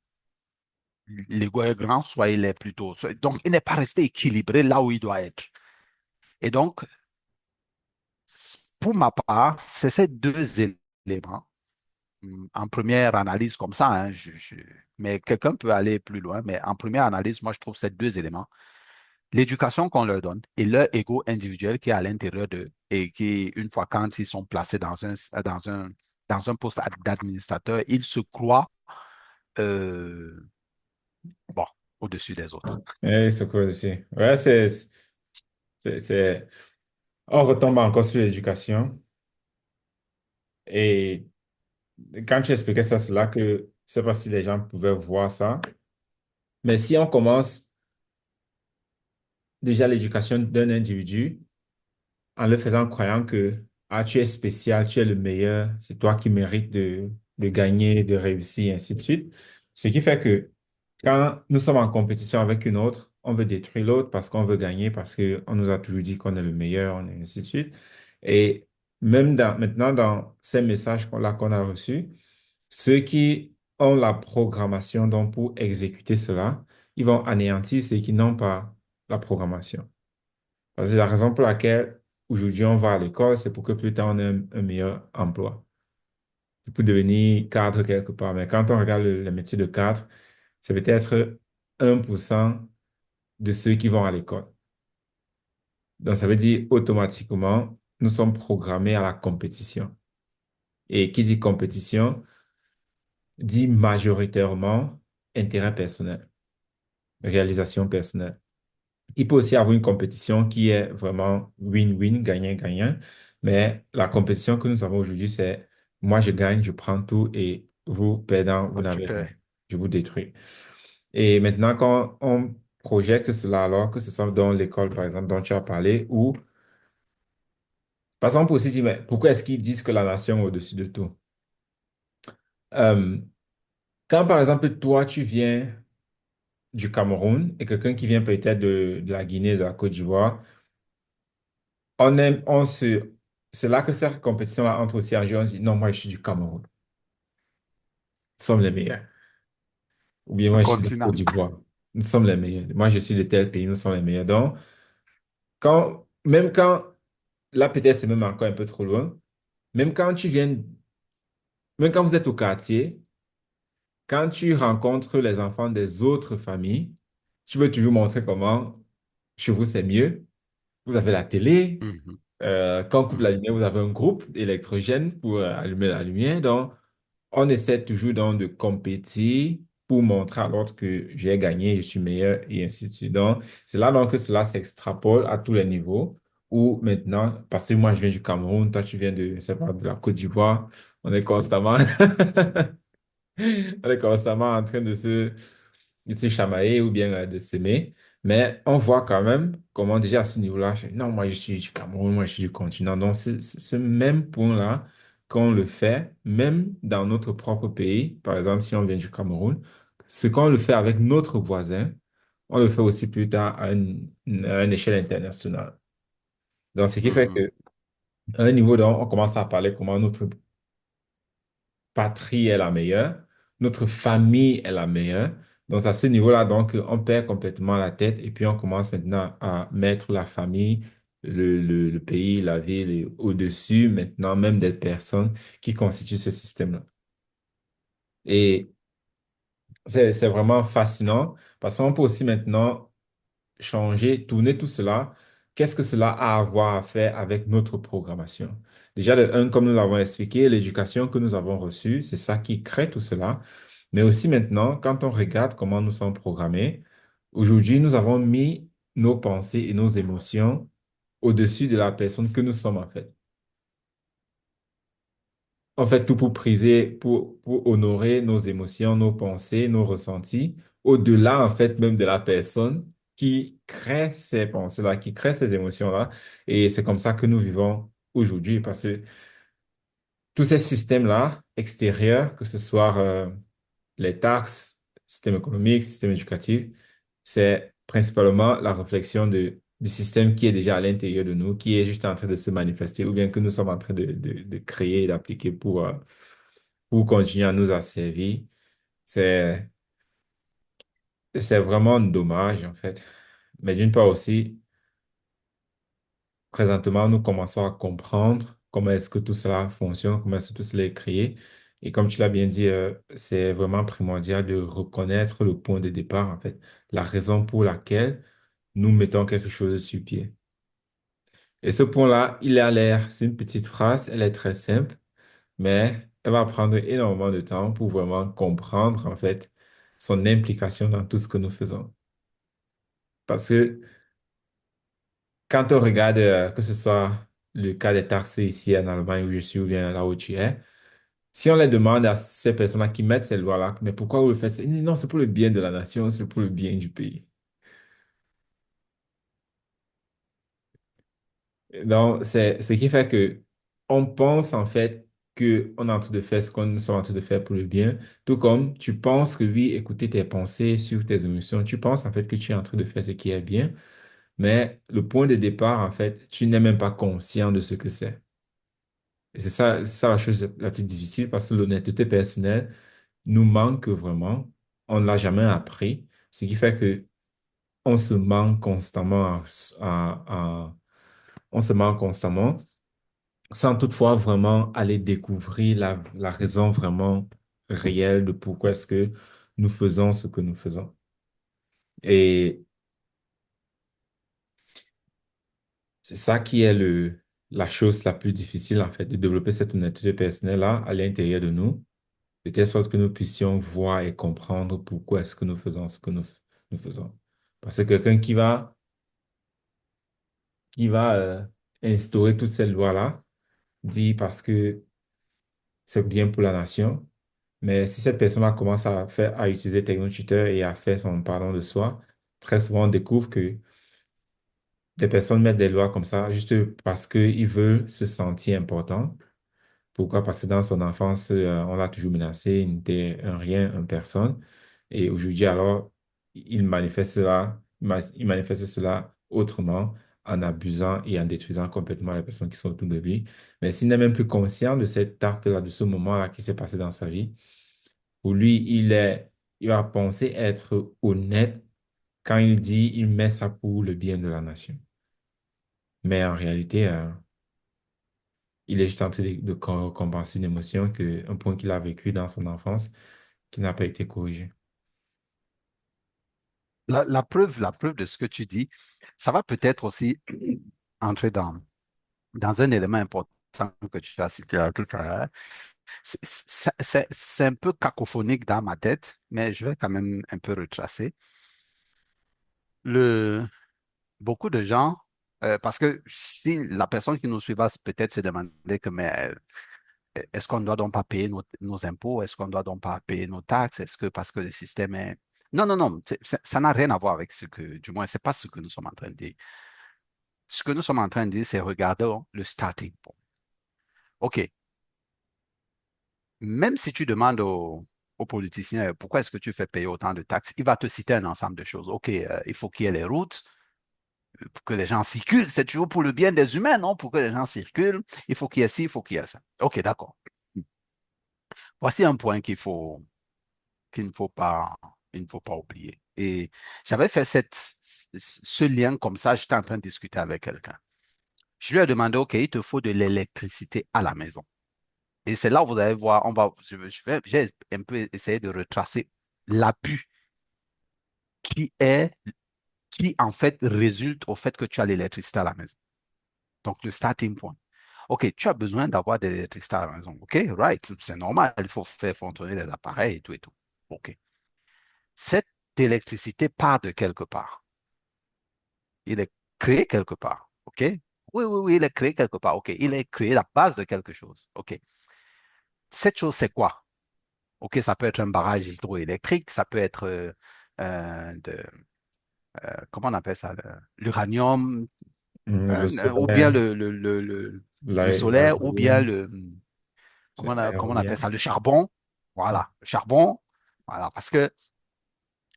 l'ego est grand, soit il est plutôt. Donc, il n'est pas resté équilibré là où il doit être. Et donc, pour ma part, c'est ces deux éléments. En première analyse comme ça, hein, mais quelqu'un peut aller plus loin, mais en première analyse, moi, je trouve ces deux éléments. L'éducation qu'on leur donne et leur ego individuel qui est à l'intérieur d'eux et qui, une fois quand ils sont placés dans un poste d'administrateur, ils se croient euh, bon, au-dessus des autres. Et c'est cool aussi. Ouais, c'est... On retombe encore sur l'éducation. Et quand tu expliquais ça, c'est là que je ne sais pas si les gens pouvaient voir ça. Mais si on commence déjà l'éducation d'un individu en le faisant croyant que ah, tu es spécial, tu es le meilleur, c'est toi qui mérites de gagner, de réussir, et ainsi de suite. Ce qui fait que quand nous sommes en compétition avec une autre, on veut détruire l'autre parce qu'on veut gagner, parce qu'on nous a toujours dit qu'on est le meilleur, et ainsi de suite. Et même maintenant, dans ces messages qu'on a reçus, ceux qui ont la programmation donc pour exécuter cela, ils vont anéantir ceux qui n'ont pas la programmation. Parce que la raison pour laquelle aujourd'hui on va à l'école, c'est pour que plus tard on ait un meilleur emploi, pour devenir cadre quelque part. Mais quand on regarde le métier de cadre, c'est peut-être 1% de ceux qui vont à l'école. Donc ça veut dire automatiquement, nous sommes programmés à la compétition. Et qui dit compétition, dit majoritairement intérêt personnel, réalisation personnelle. Il peut aussi avoir une compétition qui est vraiment win-win, gagnant-gagnant, mais la compétition que nous avons aujourd'hui, c'est moi je gagne, je prends tout et vous, perdant, vous Tu n'avez rien. peux. Je vous détruis. Et maintenant, quand on projette cela, alors que ce soit dans l'école, par exemple, dont tu as parlé, où Parce qu'on peut aussi dire, mais pourquoi est-ce qu'ils disent que la nation est au-dessus de tout? Euh, Quand par exemple, toi, tu viens du Cameroun et quelqu'un qui vient peut-être de la Guinée, de la Côte d'Ivoire, on aime, c'est là que cette compétition-là entre aussi en jeu. On se dit, non, moi, je suis du Cameroun. Nous sommes les meilleurs. Ou bien Le moi, je suis de la Côte continent. d'Ivoire. Nous sommes les meilleurs. Moi, je suis de tel pays, nous sommes les meilleurs. Donc, même quand, là, peut-être c'est même encore un peu trop loin, même quand tu viens, même quand vous êtes au quartier, quand tu rencontres les enfants des autres familles, tu veux toujours montrer comment chez vous c'est mieux. Vous avez la télé. Mhm, Quand on coupe la mhm, lumière, vous avez un groupe électrogène pour allumer la lumière. Donc, on essaie toujours donc de compétir pour montrer à l'autre que j'ai gagné, je suis meilleur et ainsi de suite. Donc, c'est là donc que cela s'extrapole à tous les niveaux. Où maintenant, parce que moi je viens du Cameroun, toi tu viens de, je sais pas, de la Côte d'Ivoire, on est constamment, on est constamment en train de se chamailler ou bien de s'aimer. Mais on voit quand même comment déjà à ce niveau-là, non, moi je suis du Cameroun, moi je suis du continent. Donc ce même point-là, qu'on le fait, même dans notre propre pays, par exemple si on vient du Cameroun, ce qu'on le fait avec notre voisin, on le fait aussi plus tard à une échelle internationale. Donc ce qui fait mhm, que à un niveau, donc, on commence à parler comment notre patrie est la meilleure, notre famille est la meilleure. Donc, à ce niveau-là, donc, on perd complètement la tête et puis on commence maintenant à mettre la famille, le pays, la ville au-dessus maintenant même des personnes qui constituent ce système-là. Et c'est vraiment fascinant parce qu'on peut aussi maintenant changer, tourner tout cela, qu'est-ce que cela a à voir à faire avec notre programmation? Déjà, de un, comme nous l'avons expliqué, l'éducation que nous avons reçue, c'est ça qui crée tout cela. Mais aussi maintenant, quand on regarde comment nous sommes programmés, aujourd'hui, nous avons mis nos pensées et nos émotions au-dessus de la personne que nous sommes en fait. On fait tout pour priser, pour honorer nos émotions, nos pensées, nos ressentis, au-delà, en fait, même de la personne qui crée ces pensées-là, qui crée ces émotions-là. Et c'est comme ça que nous vivons aujourd'hui, parce que tous ces systèmes-là, extérieurs, que ce soit les taxes, système économique, système éducatif, c'est principalement la réflexion du système qui est déjà à l'intérieur de nous, qui est juste en train de se manifester, ou bien que nous sommes en train de créer et d'appliquer pour continuer à nous asservir. C'est, c'est vraiment dommage, en fait. Mais d'une part aussi, présentement, nous commençons à comprendre comment est-ce que tout cela fonctionne, comment est-ce que tout cela est créé. Et comme tu l'as bien dit, c'est vraiment primordial de reconnaître le point de départ, en fait, la raison pour laquelle nous mettons quelque chose sur pied. Et ce point-là, il a l'air, c'est une petite phrase, elle est très simple, mais elle va prendre énormément de temps pour vraiment comprendre, en fait, son implication dans tout ce que nous faisons. Parce que quand on regarde, que ce soit le cas des taxes ici en Allemagne où je suis ou bien là où tu es, si on les demande à ces personnes-là qui mettent ces lois-là, mais pourquoi vous le faites? Ils disent, non, c'est pour le bien de la nation, c'est pour le bien du pays. Donc, c'est ce qui fait que on pense en fait que on est en train de faire ce qu'on est en train de faire pour le bien, tout comme tu penses que oui, écouter tes pensées sur tes émotions, tu penses en fait que tu es en train de faire ce qui est bien, mais le point de départ, en fait, tu n'es même pas conscient de ce que c'est. Et c'est ça la chose la plus difficile parce que l'honnêteté personnelle nous manque vraiment. On ne l'a jamais appris, ce qui fait que on se ment constamment on se ment constamment sans toutefois vraiment aller découvrir la raison vraiment réelle de pourquoi est-ce que nous faisons ce que nous faisons. Et c'est ça qui est la chose la plus difficile, en fait, de développer cette honnêteté personnelle-là à l'intérieur de nous, de telle sorte que nous puissions voir et comprendre pourquoi est-ce que nous faisons ce que nous faisons. Parce que quelqu'un qui va instaurer toutes ces lois-là, dit parce que c'est bien pour la nation. Mais si cette personne-là commence à utiliser TechnoTutor et à faire son pardon de soi, très souvent on découvre que des personnes mettent des lois comme ça juste parce qu'ils veulent se sentir importants. Pourquoi? Parce que dans son enfance, on l'a toujours menacé, il n'était un rien, un personne. Et aujourd'hui, alors, il manifeste cela autrement, en abusant et en détruisant complètement les personnes qui sont autour de lui. Mais s'il n'est même plus conscient de cet acte-là, de ce moment-là qui s'est passé dans sa vie, pour lui, il va penser être honnête quand il dit il met ça pour le bien de la nation. Mais en réalité, il est juste en train de compenser une émotion, un point qu'il a vécu dans son enfance qui n'a pas été corrigé. La preuve de ce que tu dis, ça va peut-être aussi entrer dans un élément important que tu as cité tout à l'heure. C'est un peu cacophonique dans ma tête, mais je vais quand même un peu retracer. Le, Beaucoup de gens, parce que si la personne qui nous suit va peut-être se demander que, mais est-ce qu'on ne doit donc pas payer nos impôts? Est-ce qu'on ne doit donc pas payer nos taxes? Est-ce que parce que le système est... Non, non, non, ça n'a rien à voir avec ce que, du moins, c'est pas ce que nous sommes en train de dire. Ce que nous sommes en train de dire, c'est regardons le starting point. OK, même si tu demandes aux politiciens pourquoi est-ce que tu fais payer autant de taxes, il va te citer un ensemble de choses. OK, il faut qu'il y ait les routes pour que les gens circulent. C'est toujours pour le bien des humains, non? Pour que les gens circulent, il faut qu'il y ait ci, il faut qu'il y ait ça. OK, d'accord. Voici un point qu'il ne faut pas, il ne faut pas oublier. Et j'avais fait ce lien comme ça, j'étais en train de discuter avec quelqu'un. Je lui ai demandé, OK, il te faut de l'électricité à la maison. Et c'est là où vous allez voir, j'ai un peu essayé de retracer l'abus qui est, qui en fait résulte au fait que tu as l'électricité à la maison. Donc, le starting point. OK, tu as besoin d'avoir de l'électricité à la maison. OK, right, c'est normal, il faut faire fonctionner les appareils et tout et tout. OK. Cette électricité part de quelque part. Il est créé quelque part. OK? Oui, oui, oui, il est créé quelque part. OK. Il est créé la base de quelque chose. OK. Cette chose, c'est quoi? OK, ça peut être un barrage hydroélectrique, ça peut être euh, de, comment on appelle ça? L'uranium, Le ou bien solaire, le solaire, ou bien l'aérien, comment on appelle l'aérien. ça? Le charbon. Voilà, le charbon. Voilà, parce que,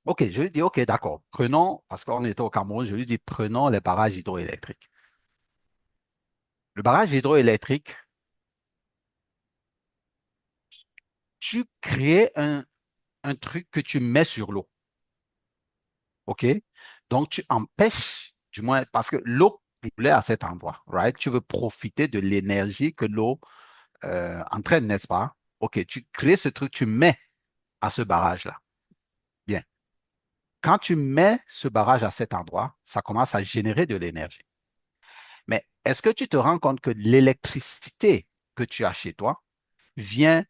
OK, je lui dis, OK, d'accord, prenons, parce qu'on était au Cameroun, je lui dis, prenons les barrages hydroélectriques. Le barrage hydroélectrique, tu crées un truc que tu mets sur l'eau. OK? Donc, tu empêches, du moins, parce que l'eau coulait à cet endroit, right? Tu veux profiter de l'énergie que l'eau entraîne, n'est-ce pas? OK, tu crées ce truc, tu mets à ce barrage-là. Bien. Quand tu mets ce barrage à cet endroit, ça commence à générer de l'énergie. Mais est-ce que tu te rends compte que l'électricité que tu as chez toi vient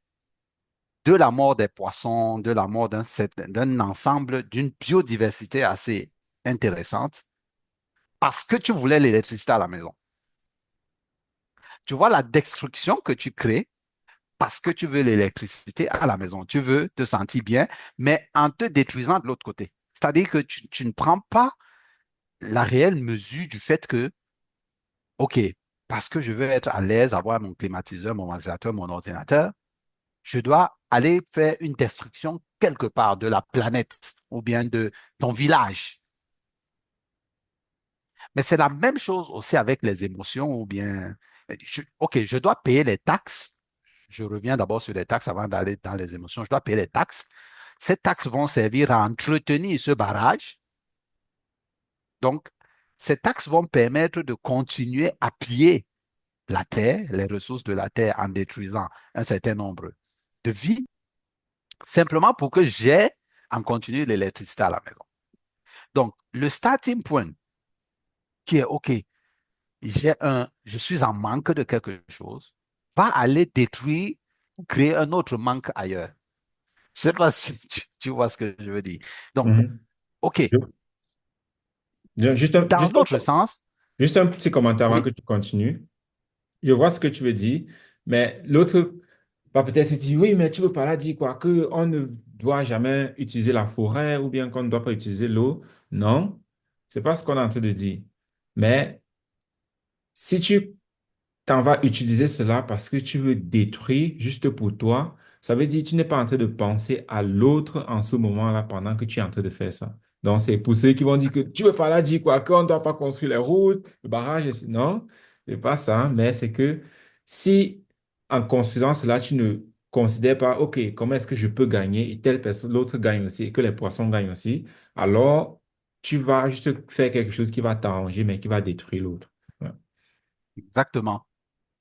de la mort des poissons, de la mort d'un ensemble, d'une biodiversité assez intéressante, parce que tu voulais l'électricité à la maison. Tu vois la destruction que tu crées parce que tu veux l'électricité à la maison. Tu veux te sentir bien, mais en te détruisant de l'autre côté. C'est-à-dire que tu ne prends pas la réelle mesure du fait que, OK, parce que je veux être à l'aise, avoir mon climatiseur, mon ventilateur, mon ordinateur, je dois aller faire une destruction quelque part de la planète ou bien de ton village. Mais c'est la même chose aussi avec les émotions ou bien, OK, je dois payer les taxes. Je reviens d'abord sur les taxes avant d'aller dans les émotions. Je dois payer les taxes. Ces taxes vont servir à entretenir ce barrage. Donc, ces taxes vont permettre de continuer à piller la terre, les ressources de la terre en détruisant un certain nombre de vies, simplement pour que j'ai en continu l'électricité à la maison. Donc, le starting point qui est OK, je suis en manque de quelque chose, va aller détruire ou créer un autre manque ailleurs. Je ne sais pas si tu vois ce que je veux dire. Donc, Mhm. OK, Juste dans l'autre sens, juste un petit commentaire avant oui, que tu continues. Je vois ce que tu veux dire, mais l'autre va peut-être dire, oui, mais tu veux pas là dire quoi, que on ne doit jamais utiliser la forêt ou bien qu'on ne doit pas utiliser l'eau. Non, c'est pas ce qu'on est en train de dire. Mais si tu t'en vas utiliser cela parce que tu veux détruire juste pour toi, ça veut dire que tu n'es pas en train de penser à l'autre en ce moment-là pendant que tu es en train de faire ça. Donc, c'est pour ceux qui vont dire que tu veux pas là dire quoi, qu'on ne doit pas construire les routes, le barrage. Non, c'est pas ça, mais c'est que si en construisant cela, tu ne considères pas, OK, comment est-ce que je peux gagner et telle personne, l'autre gagne aussi et que les poissons gagnent aussi, alors tu vas juste faire quelque chose qui va t'arranger, mais qui va détruire l'autre. Ouais. Exactement.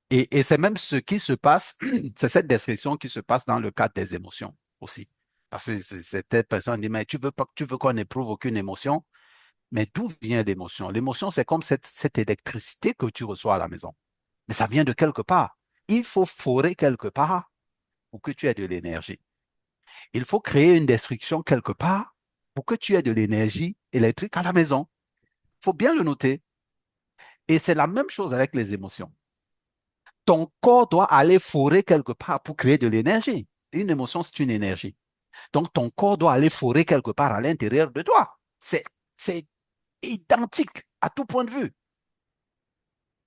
Et c'est même ce qui se passe, c'est cette description qui se passe dans le cadre des émotions aussi. Parce que cette personne dit, mais tu veux pas, tu veux qu'on n'éprouve aucune émotion, mais d'où vient l'émotion? L'émotion, c'est comme cette électricité que tu reçois à la maison. Mais ça vient de quelque part. Il faut forer quelque part pour que tu aies de l'énergie. Il faut créer une destruction quelque part pour que tu aies de l'énergie électrique à la maison. Il faut bien le noter. Et c'est la même chose avec les émotions. Ton corps doit aller forer quelque part pour créer de l'énergie. Une émotion, c'est une énergie. Donc, ton corps doit aller forer quelque part à l'intérieur de toi. C'est identique à tout point de vue.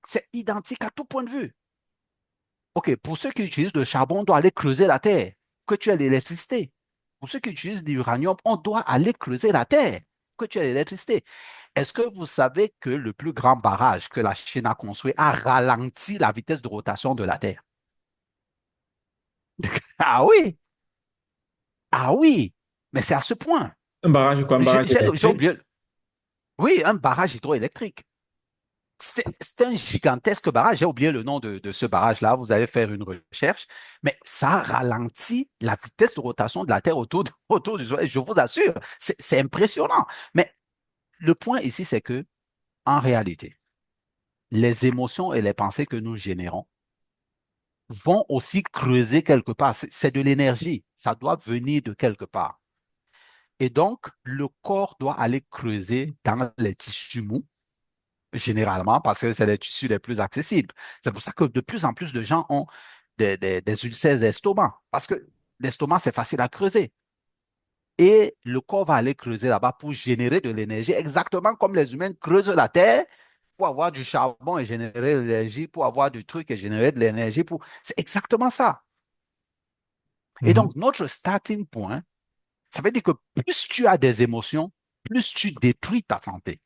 C'est identique à tout point de vue. OK, pour ceux qui utilisent le charbon, on doit aller creuser la terre, que tu aies l'électricité. Pour ceux qui utilisent l'uranium, on doit aller creuser la terre, que tu aies l'électricité. Est-ce que vous savez que le plus grand barrage que la Chine a construit a ralenti la vitesse de rotation de la Terre? Ah oui, ah oui, mais c'est à ce point. Un barrage quoi, un barrage J'ai électrique? oublié. Oui, un barrage hydroélectrique. C'est un gigantesque barrage. J'ai oublié le nom de ce barrage-là. Vous allez faire une recherche. Mais ça ralentit la vitesse de rotation de la Terre autour du Soleil. Je vous assure, c'est impressionnant. Mais le point ici, c'est que, en réalité, les émotions et les pensées que nous générons vont aussi creuser quelque part. C'est de l'énergie. Ça doit venir de quelque part. Et donc, le corps doit aller creuser dans les tissus mous généralement, parce que c'est les tissus les plus accessibles. C'est pour ça que de plus en plus de gens ont des ulcères d'estomac, parce que l'estomac, c'est facile à creuser. Et le corps va aller creuser là-bas pour générer de l'énergie, exactement comme les humains creusent la terre pour avoir du charbon et générer de l'énergie, pour avoir du truc et générer de l'énergie. C'est exactement ça. Et Mhm. donc, notre starting point, ça veut dire que plus tu as des émotions, plus tu détruis ta santé.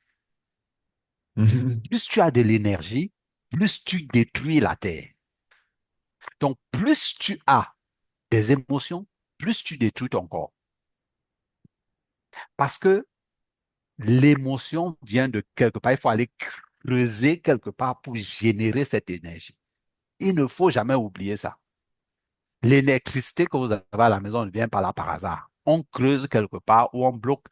Mhm. Plus tu as de l'énergie, plus tu détruis la terre. Donc, plus tu as des émotions, plus tu détruis ton corps. Parce que l'émotion vient de quelque part. Il faut aller creuser quelque part pour générer cette énergie. Il ne faut jamais oublier ça. L'électricité que vous avez à la maison ne vient pas là par hasard. On creuse quelque part ou on bloque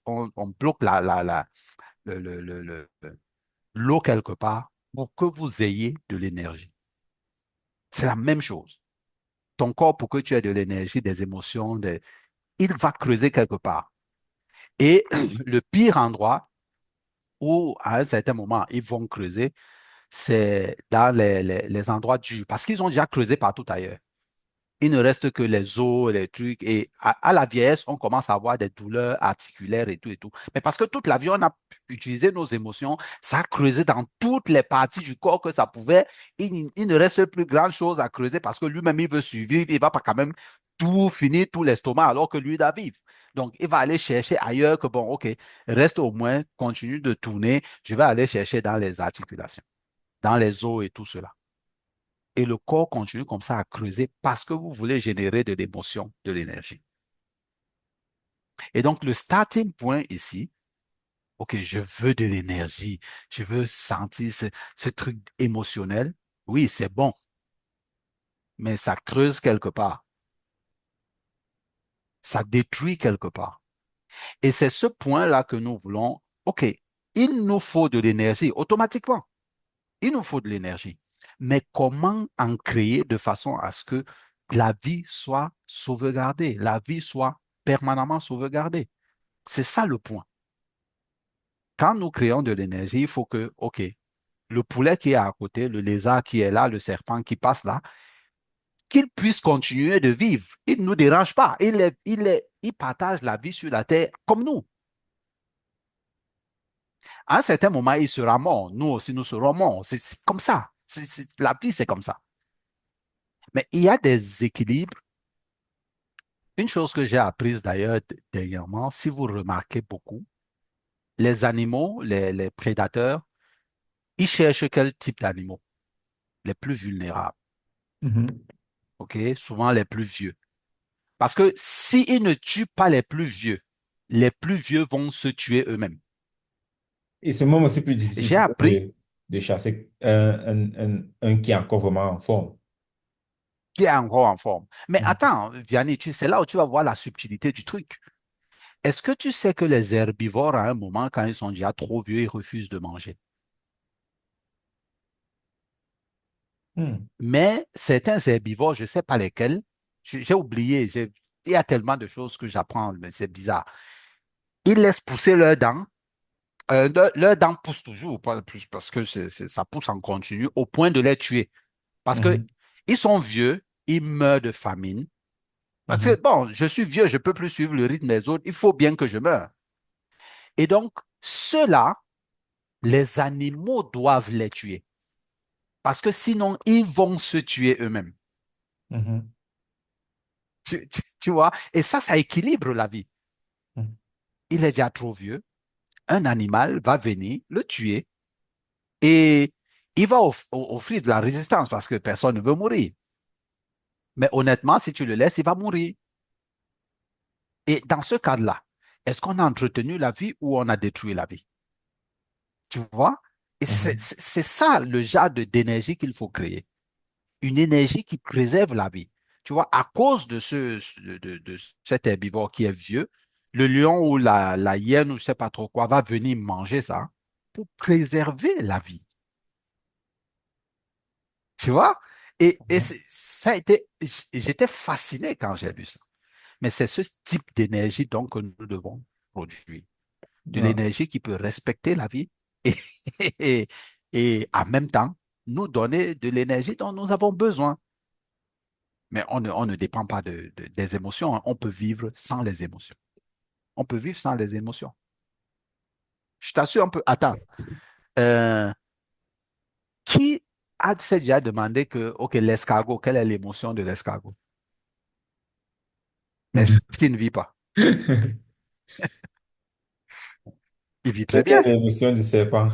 l'eau quelque part pour que vous ayez de l'énergie. C'est la même chose. Ton corps, pour que tu aies de l'énergie, des émotions, il va creuser quelque part. Et le pire endroit où, à un certain moment, ils vont creuser, c'est dans les endroits durs, parce qu'ils ont déjà creusé partout ailleurs. Il ne reste que les os, les trucs. Et à la vieillesse, on commence à avoir des douleurs articulaires et tout et tout. Mais parce que toute la vie, on a utilisé nos émotions, ça a creusé dans toutes les parties du corps que ça pouvait. Il ne reste plus grand-chose à creuser parce que lui-même, il veut survivre. Il ne va pas quand même tout finir, tout l'estomac, alors que lui, il doit vivre. Donc, il va aller chercher ailleurs que, bon, OK, reste au moins, continue de tourner. Je vais aller chercher dans les articulations, dans les os et tout cela. Et le corps continue comme ça à creuser parce que vous voulez générer de l'émotion, de l'énergie. Et donc, le starting point ici, OK, je veux de l'énergie, je veux sentir ce truc émotionnel. Oui, c'est bon, mais ça creuse quelque part, ça détruit quelque part. Et c'est ce point-là que nous voulons. OK, il nous faut de l'énergie automatiquement. Il nous faut de l'énergie. Mais comment en créer de façon à ce que la vie soit sauvegardée, la vie soit permanemment sauvegardée? C'est ça le point. Quand nous créons de l'énergie, il faut que, OK, le poulet qui est à côté, le lézard qui est là, le serpent qui passe là, qu'il puisse continuer de vivre. Il ne nous dérange pas. Il partage la vie sur la terre comme nous. À un certain moment, il sera mort. Nous aussi, nous serons morts. C'est comme ça. La vie, c'est comme ça. Mais il y a des équilibres. Une chose que j'ai apprise d'ailleurs dernièrement, si vous remarquez beaucoup, les animaux, les prédateurs, ils cherchent quel type d'animaux? Les plus vulnérables, Mhm. OK? Souvent les plus vieux. Parce que s'ils ne tuent pas les plus vieux vont se tuer eux-mêmes. Et c'est même aussi plus difficile J'ai pour eux appris de chasser un qui est encore vraiment en forme. qu'il est encore en forme. Mais Mhm. attends, Vianney, c'est là où tu vas voir la subtilité du truc. Est-ce que tu sais que les herbivores, à un moment, quand ils sont déjà trop vieux, ils refusent de manger? Hmm. Mais certains herbivores, je ne sais pas lesquels, j'ai oublié, il y a tellement de choses que j'apprends, mais c'est bizarre. Ils laissent pousser leurs dents. Leurs dents poussent toujours, pas plus parce que ça pousse en continu, au point de les tuer. Parce que Mhm. ils sont vieux, ils meurent de famine. Parce que, Mhm. bon, je suis vieux, je ne peux plus suivre le rythme des autres, il faut bien que je meure. Et donc, ceux-là, les animaux doivent les tuer. Parce que sinon, ils vont se tuer eux-mêmes. Mhm. Tu vois? Et ça équilibre la vie. Mhm. Il est déjà trop vieux. Un animal va venir le tuer et il va offrir de la résistance parce que personne ne veut mourir. Mais honnêtement, si tu le laisses, il va mourir. Et dans ce cadre-là, est-ce qu'on a entretenu la vie ou on a détruit la vie? Tu vois? Et Mhm. c'est ça le genre d'énergie qu'il faut créer. Une énergie qui préserve la vie. Tu vois, à cause de de cet herbivore qui est vieux, le lion ou la hyène ou je ne sais pas trop quoi va venir manger ça pour préserver la vie. Tu vois? Et Mhm. ça a été, j'étais fasciné quand j'ai lu ça. Mais c'est ce type d'énergie donc que nous devons produire. De Ouais. l'énergie qui peut respecter la vie et, et, et en même temps nous donner de l'énergie dont nous avons besoin. Mais on ne dépend pas des émotions, hein. On peut vivre sans les émotions. On peut vivre sans les émotions. Je t'assure un peu. Attends, euh, qui s'est déjà demandé que, OK, l'escargot, quelle est l'émotion de l'escargot? Mais est-ce qu'il ne vit pas? Il vit très bien. Quelle est l'émotion du serpent?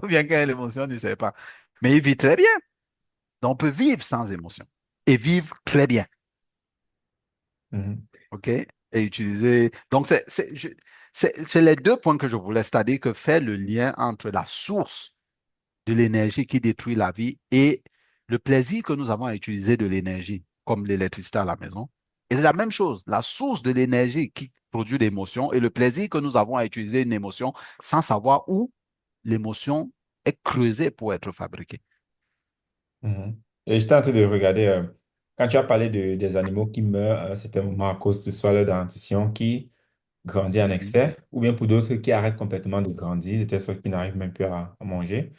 Ou bien quelle est l'émotion, je ne sais pas. Mais il vit très bien. Donc, on peut vivre sans émotion et vivre très bien. Mhm. OK? Et utiliser. Donc, c'est les deux points que je voulais, c'est-à-dire que faire le lien entre la source de l'énergie qui détruit la vie et le plaisir que nous avons à utiliser de l'énergie, comme l'électricité à la maison. Et c'est la même chose, la source de l'énergie qui produit l'émotion et le plaisir que nous avons à utiliser une émotion sans savoir où l'émotion est creusée pour être fabriquée. Mhm. Et j'étais en train de regarder, quand tu as parlé des animaux qui meurent à un certain moment à cause de soit leur dentition qui grandit en Mhm. excès, ou bien pour d'autres qui arrêtent complètement de grandir, de telle sorte qu'ils n'arrivent même plus à manger.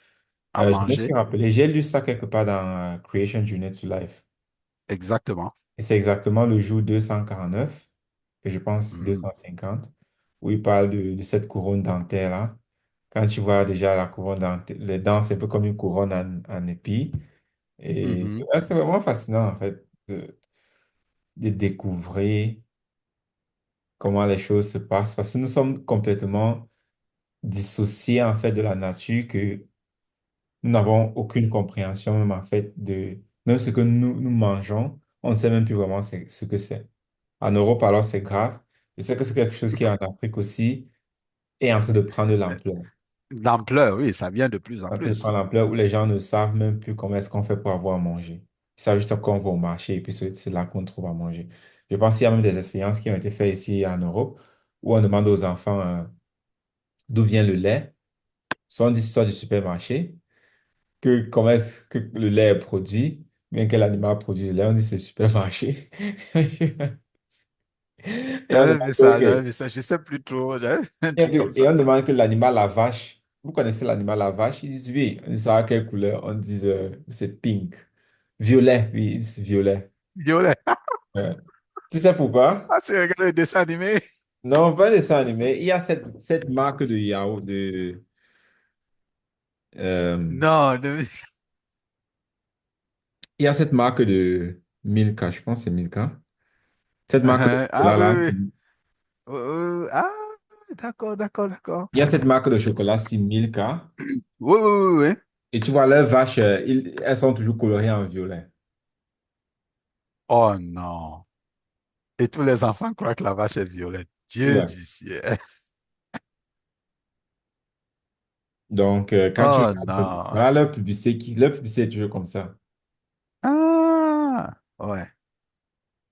À Je me suis manger, rappelé, j'ai lu ça quelque part dans Creation Journey to Life. exactement. Et c'est exactement le jour 249, et je pense Mhm. 250, où il parle de cette couronne dentaire-là. Quand tu vois déjà la couronne dentaire, les dents, c'est un peu comme une couronne en épi. Et Mhm. c'est vraiment fascinant, en fait, de découvrir comment les choses se passent, parce que nous sommes complètement dissociés, en fait, de la nature, que nous n'avons aucune compréhension, même, en fait, de même ce que nous mangeons, on ne sait même plus vraiment ce que c'est. En Europe, alors, c'est grave. Je sais que c'est quelque chose qui, en Afrique aussi, est en train de prendre de l'ampleur. D'ampleur, oui, ça vient de plus en En train de prendre plus. l'ampleur où les gens ne savent même plus comment est-ce qu'on fait pour avoir à manger. Ils savent juste qu'on va au marché et puis c'est là qu'on trouve à manger. Je pense qu'il y a même des expériences qui ont été faites ici en Europe où on demande aux enfants d'où vient le lait. Soit on dit soit du supermarché, que comment est-ce que le lait est produit, bien quel animal produit le lait, on dit c'est le supermarché. Et on demande J'avais que, vu ça, je sais plus trop, j'avais vu un et truc comme et ça. on demande que l'animal, la vache, vous connaissez l'animal, la vache? Ils disent oui. On dit ça à quelle couleur? On dit c'est pink. Violet, oui, ils disent violet. Violet. Ouais. Tu sais pourquoi? Ah, c'est regarder le dessin animé. Non, pas dessin animé. Il y a cette marque de yaourt, euh, Non, il y a cette marque de Milka, je pense que c'est Milka. Cette marque de Ah chocolat oui, là, oui. Ah, d'accord, d'accord, d'accord. il y a cette marque de chocolat, c'est Milka. Oui, oui, oui, oui. Et tu vois, leurs vaches, elles sont toujours colorées en violet. Oh non. Et tous les enfants croient que la vache est violette. Dieu Ouais. du ciel. Donc, quand tu Oh regardes, non. voilà leur publicité est toujours comme ça. Ah, ouais.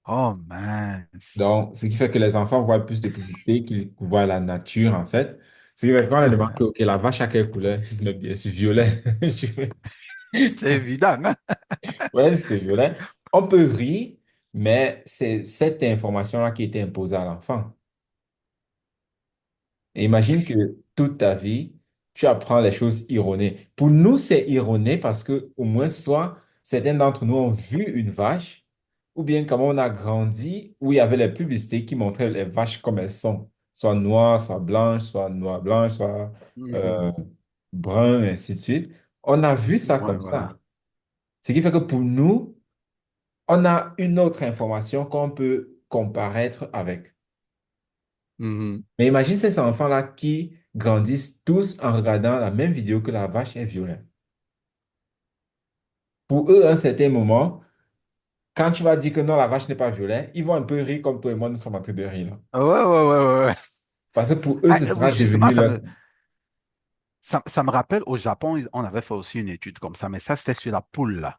Oh mince. Donc, ce qui fait que les enfants voient plus de publicité qu'ils voient la nature, en fait. Ce qui fait que quand on leur demande que, OK, la vache à quelle couleur? Ils disent, mais bien sûr, violet. Je fais, C'est évident, hein? ouais, c'est violet. On peut rire, mais c'est cette information-là qui était imposée à l'enfant. Et imagine que toute ta vie, tu apprends les choses erronées. Pour nous, c'est erroné parce que, au moins, soit certains d'entre nous ont vu une vache, ou bien comme on a grandi, où il y avait les publicités qui montraient les vaches comme elles sont, soit noires, soit noires blanches, soit Mhm. euh, brun, et ainsi de suite. On a vu ça Ouais, comme voilà. ça. Ce qui fait que pour nous, on a une autre information qu'on peut comparaître avec. Mhm. Mais imagine ces enfants-là qui grandissent tous en regardant la même vidéo que la vache est violette. Pour eux, à un certain moment, quand tu vas dire que non, la vache n'est pas violette, ils vont un peu rire comme toi et moi, nous sommes en train de rire là. Ouais, ouais, ouais, ouais, ouais. Parce que pour eux, Ah, ce oui, sera justement, devenu leur... ça me rappelle au Japon, on avait fait aussi une étude comme ça, mais ça, c'était sur la poule, là.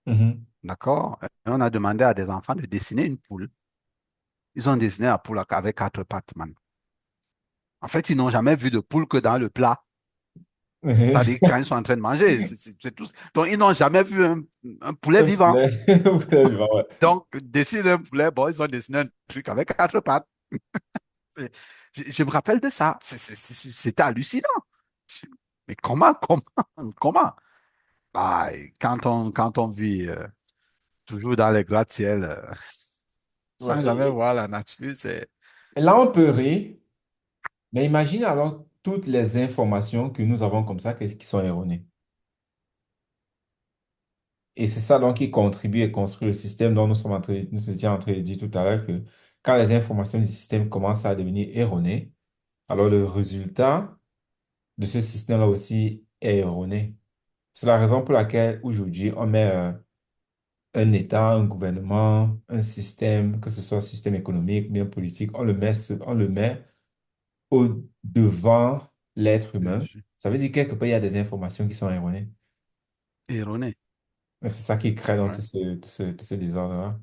Mhm. D'accord? Et on a demandé à des enfants de dessiner une poule. Ils ont dessiné la poule avec quatre pattes, man. En fait, ils n'ont jamais vu de poule que dans le plat. C'est-à-dire quand ils sont en train de manger, c'est tout. Donc, ils n'ont jamais vu un poulet Un vivant. poulet. Un poulet vivant, ouais. Donc, dessiner un poulet, bon, ils ont dessiné un truc avec quatre pattes. C'est- je me rappelle de ça. C'était hallucinant. Je- Mais comment? Ah, et quand on vit toujours dans les gratte-ciel, Ouais, sans jamais voir la nature, c'est... et là, on peut rire, mais imagine alors toutes les informations que nous avons comme ça qui sont erronées. Et c'est ça donc qui contribue et construit le système dont nous étions en train de dire tout à l'heure que quand les informations du système commencent à devenir erronées, alors le résultat de ce système-là aussi est erroné. C'est la raison pour laquelle aujourd'hui on met un État, un gouvernement, un système, que ce soit un système économique, bien politique, on le met au devant l'être humain. Ça veut dire quelque part il y a des informations qui sont erronées. Erroné. Et c'est ça qui crée dans Ouais, tout ce désordre-là.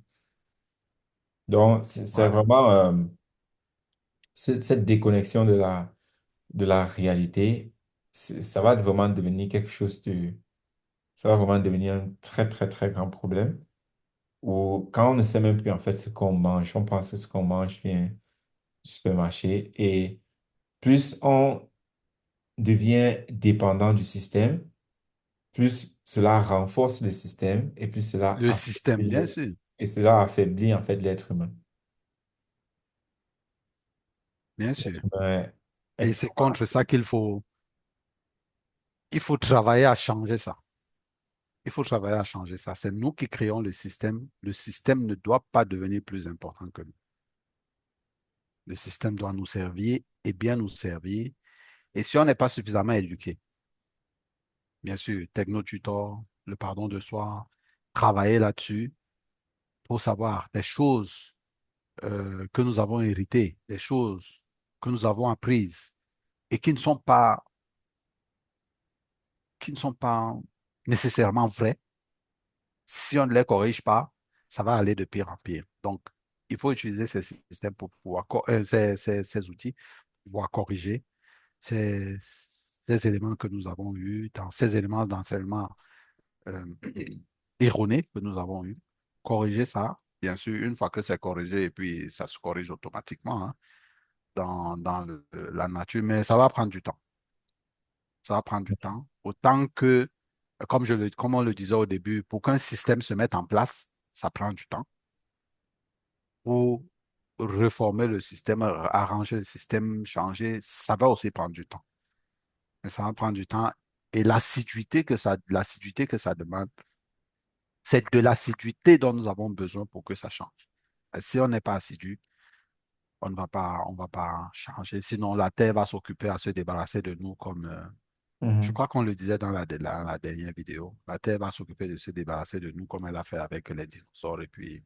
Donc, c'est ouais. vraiment cette déconnexion de la réalité, ça va vraiment devenir quelque chose de, ça va vraiment devenir un très, très, très grand problème. Où quand on ne sait même plus en fait ce qu'on mange, on pense que ce qu'on mange vient du supermarché et plus on devient dépendant du système, plus cela renforce le système et plus cela Le système, bien affaiblit, sûr, et cela affaiblit en fait l'être humain. bien L'être sûr. humain est Et c'est extrêmement contre ça il faut travailler à changer ça. Il faut travailler à changer ça. C'est nous qui créons le système. Le système ne doit pas devenir plus important que nous. Le système doit nous servir et bien nous servir. Et si on n'est pas suffisamment éduqué, bien sûr, technotutor, le pardon de soi, travailler là-dessus pour savoir des choses que nous avons héritées, des choses que nous avons apprises et qui ne sont pas nécessairement vraies. Si on ne les corrige pas, ça va aller de pire en pire. Donc, il faut utiliser ces systèmes pour pouvoir, ces outils pour pouvoir corriger ces, ces éléments que nous avons eus, dans ces éléments d'enseignement euh, erronés que nous avons eus. Corriger ça, bien sûr, une fois que c'est corrigé, et puis ça se corrige automatiquement hein, dans la nature, mais ça va prendre du temps. Ça va prendre du temps. Autant que, comme on le disait au début, pour qu'un système se mette en place, ça prend du temps. Pour reformer le système, arranger le système, changer, ça va aussi prendre du temps. Mais ça va prendre du temps. Et l'assiduité que ça demande, c'est de l'assiduité dont nous avons besoin pour que ça change. Si on n'est pas assidu, on ne va pas changer. Sinon, la Terre va s'occuper à se débarrasser de nous comme, je Mhm. crois qu'on le disait dans la dernière vidéo. La Terre va s'occuper de se débarrasser de nous comme elle a fait avec les dinosaures et puis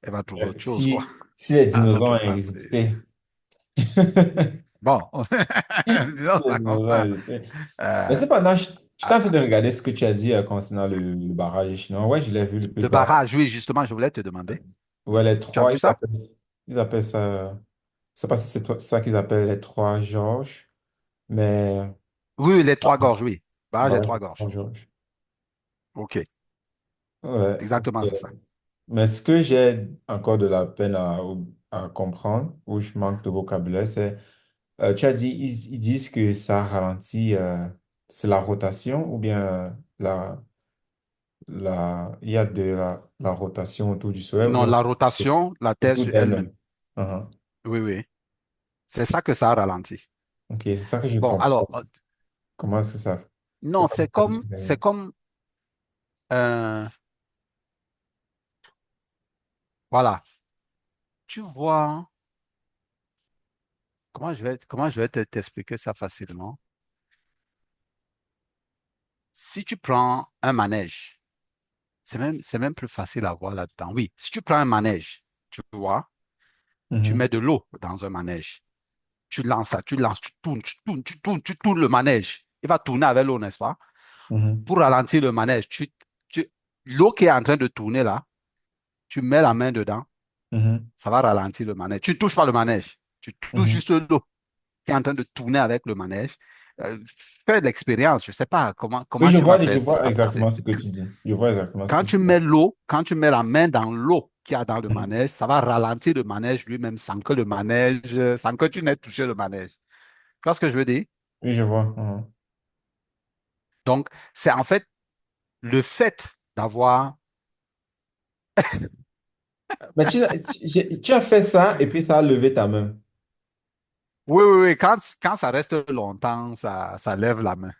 elle va trouver autre chose, quoi, Si les à notre dinosaures place. existaient. Bon, Si disons les ça comme dinosaures ça. existaient. Mais Euh, c'est pendant, je ah, tente de regarder ce que tu as dit concernant le barrage chinois. Ouais, je l'ai vu le plus le tard. barrage, oui, justement, je voulais te demander. Ouais, les Tu as trois, vu ça? ils appellent ça, je sais pas si c'est ça qu'ils appellent les trois Georges, mais Oui, oui, les trois gorges, oui. Barrage des barrage trois des trois gorges. Georges. OK, Ouais, exactement, ok. c'est ça. Mais ce que j'ai encore de la peine à comprendre, où je manque de vocabulaire, c'est, tu as dit, ils disent que ça ralentit, c'est la rotation ou bien il y a de la rotation autour du Soleil ou Non, bien la rotation, la Terre autour sur elle-même. d'elle-même. Mhm. Oui, oui. C'est ça que ça ralentit. Ok, c'est ça que je Bon, comprends. alors, Comment est-ce que ça fait non, pas de rotation derrière? c'est comme, euh, voilà, tu vois, comment je vais t'expliquer ça facilement? Si tu prends un manège, c'est même plus facile à voir là-dedans. Oui, si tu prends un manège, tu vois, tu Mhm, mets de l'eau dans un manège, tu lances, tu tournes le manège. Il va tourner avec l'eau, n'est-ce pas? mhm, Pour ralentir le manège, l'eau qui est en train de tourner là, tu mets la main dedans, mhm, ça va ralentir le manège. Tu ne touches pas le manège, tu touches mhm. juste l'eau qui est en train de tourner avec le manège. Fais de l'expérience, je ne sais pas Oui, comment tu vas je faire vois ça passer. exactement ce que tu dis. Je vois exactement ce que tu dis. Quand tu mets la main dans l'eau qu'il y a dans le manège, ça va ralentir le manège lui-même sans que tu n'aies touché le manège. Tu vois ce que je veux dire? Oui, je vois. Mhm. Donc, c'est en fait le fait d'avoir. Mais tu as fait ça et puis ça a levé ta main. Oui, oui, oui, quand ça reste longtemps, ça lève la main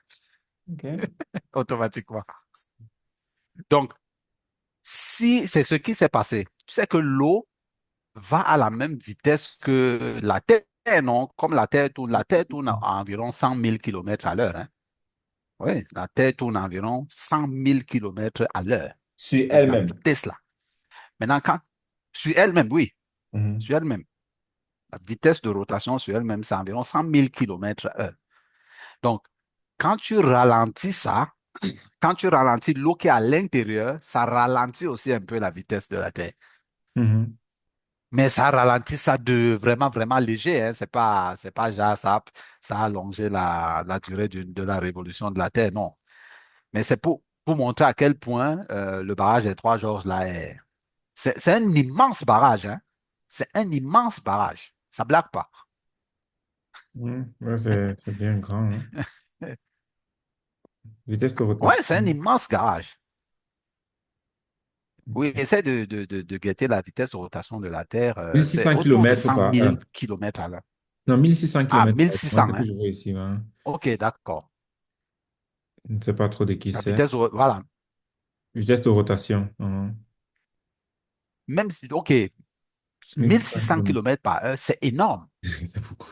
Ok. automatiquement. Donc, si c'est ce qui s'est passé, tu sais que l'eau va à la même vitesse que la Terre, non? Comme la Terre tourne à environ 100 000 km/h, hein. Oui, la Terre tourne à environ 100 000 km/h. Sur Donc, la elle-même. vitesse là. Maintenant, sur elle-même, oui, Mhm, sur elle-même, la vitesse de rotation sur elle-même, c'est environ 100 000 km/h. Donc, quand tu ralentis ça, quand tu ralentis l'eau qui est à l'intérieur, ça ralentit aussi un peu la vitesse de la Terre. mhm, Mais ça ralentit ça de vraiment, vraiment léger, hein. C'est pas genre ça a allongé la durée de la révolution de la Terre, non. Mais c'est pour montrer à quel point le barrage des Trois Georges, là, c'est un immense barrage, hein. C'est un immense barrage. Ça blague pas. mhm. Ouais, c'est bien grand, hein. Vitesse de Ouais, c'est un rotation. immense garage. Oui, Ok. essaie de guetter la vitesse de rotation de la Terre. C'est 1600 autour de km 100 par 000 heure. km à l'heure. Non, 1600 Ah, km par heure. Moi, 1600, c'est ce que hein? je vois ici, hein. Ok, d'accord. Je ne sais pas trop de qui La c'est. vitesse, voilà. Vitesse de rotation. Mhm. Même si, ok, 1600 1600 km. km par heure, c'est énorme. C'est beaucoup.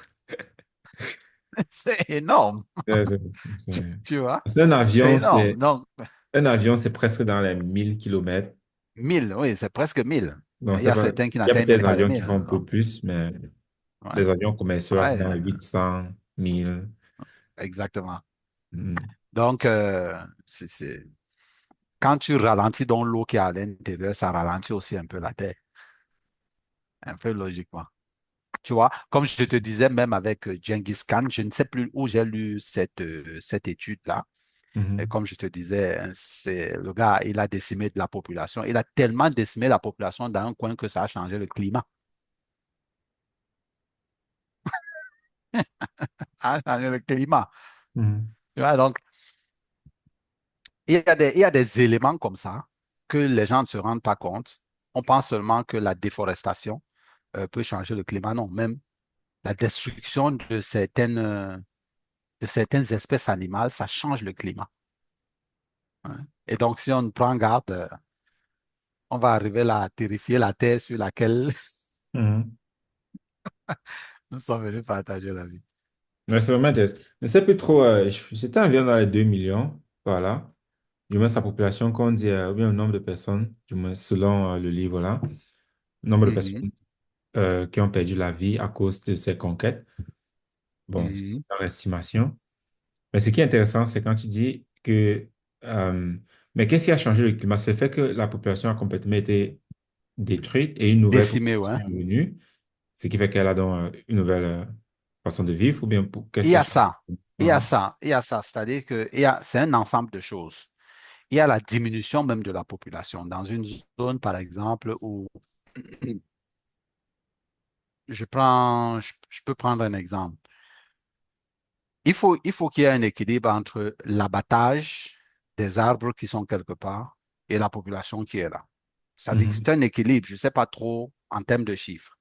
C'est énorme. C'est beaucoup. Tu vois? C'est un C'est avion, énorme. Donc, un avion, c'est presque dans les 1000 km. 1000, oui, c'est presque 1000. Donc, Il y c'est a pas... certains qui Il y a n'atteignent peut-être même des pas les avions qui 1000, font un hein. peu Donc, plus, mais ouais, les avions commerciaux, là, c'est ouais, dans les 800 1000. exactement. Mhm. Donc, quand tu ralentis dans l'eau qui est à l'intérieur, ça ralentit aussi un peu la Terre, un peu logiquement. Tu vois, comme je te disais, même avec Genghis Khan, je ne sais plus où j'ai lu cette étude-là. Et Mhm. comme je te disais, hein, c'est le gars, il a décimé de la population. Il a tellement décimé la population dans un coin que ça a changé le climat. A changé le climat. Mhm. Tu vois, donc, il y a des éléments comme ça que les gens ne se rendent pas compte. on pense seulement que la déforestation peut changer le climat. Non, même la destruction de certaines espèces animales, ça change le climat, hein. Et donc, si on ne prend garde, on va arriver là à terrifier la terre sur laquelle Mhm. nous sommes venus partager la vie. Ouais, c'est vraiment intéressant. Mais c'est plus trop, c'était environ dans les 2 millions, voilà. Du moins, sa population, qu'on dit, ou bien le nombre de personnes, du moins, selon le livre là, le nombre de Mhm, personnes qui ont perdu la vie à cause de ces conquêtes. Bon, c'est mhm. leur estimation. Mais ce qui est intéressant, c'est quand tu dis que, euh, mais qu'est-ce qui a changé le climat? C'est le fait que la population a complètement été détruite et une nouvelle Décimés, ouais. population est venue, ce qui fait qu'elle a donc une nouvelle façon de vivre, ou bien Il qu'est-ce y qui a a changé? ça, il y a Mhm. ça, il y a ça. C'est-à-dire que c'est un ensemble de choses. Il y a la diminution même de la population. Dans une zone, par exemple, où je peux prendre un exemple. Il faut qu'il y ait un équilibre entre l'abattage des arbres qui sont quelque part et la population qui est là. Ça dit que Mhm. c'est un équilibre, je ne sais pas trop en termes de chiffres.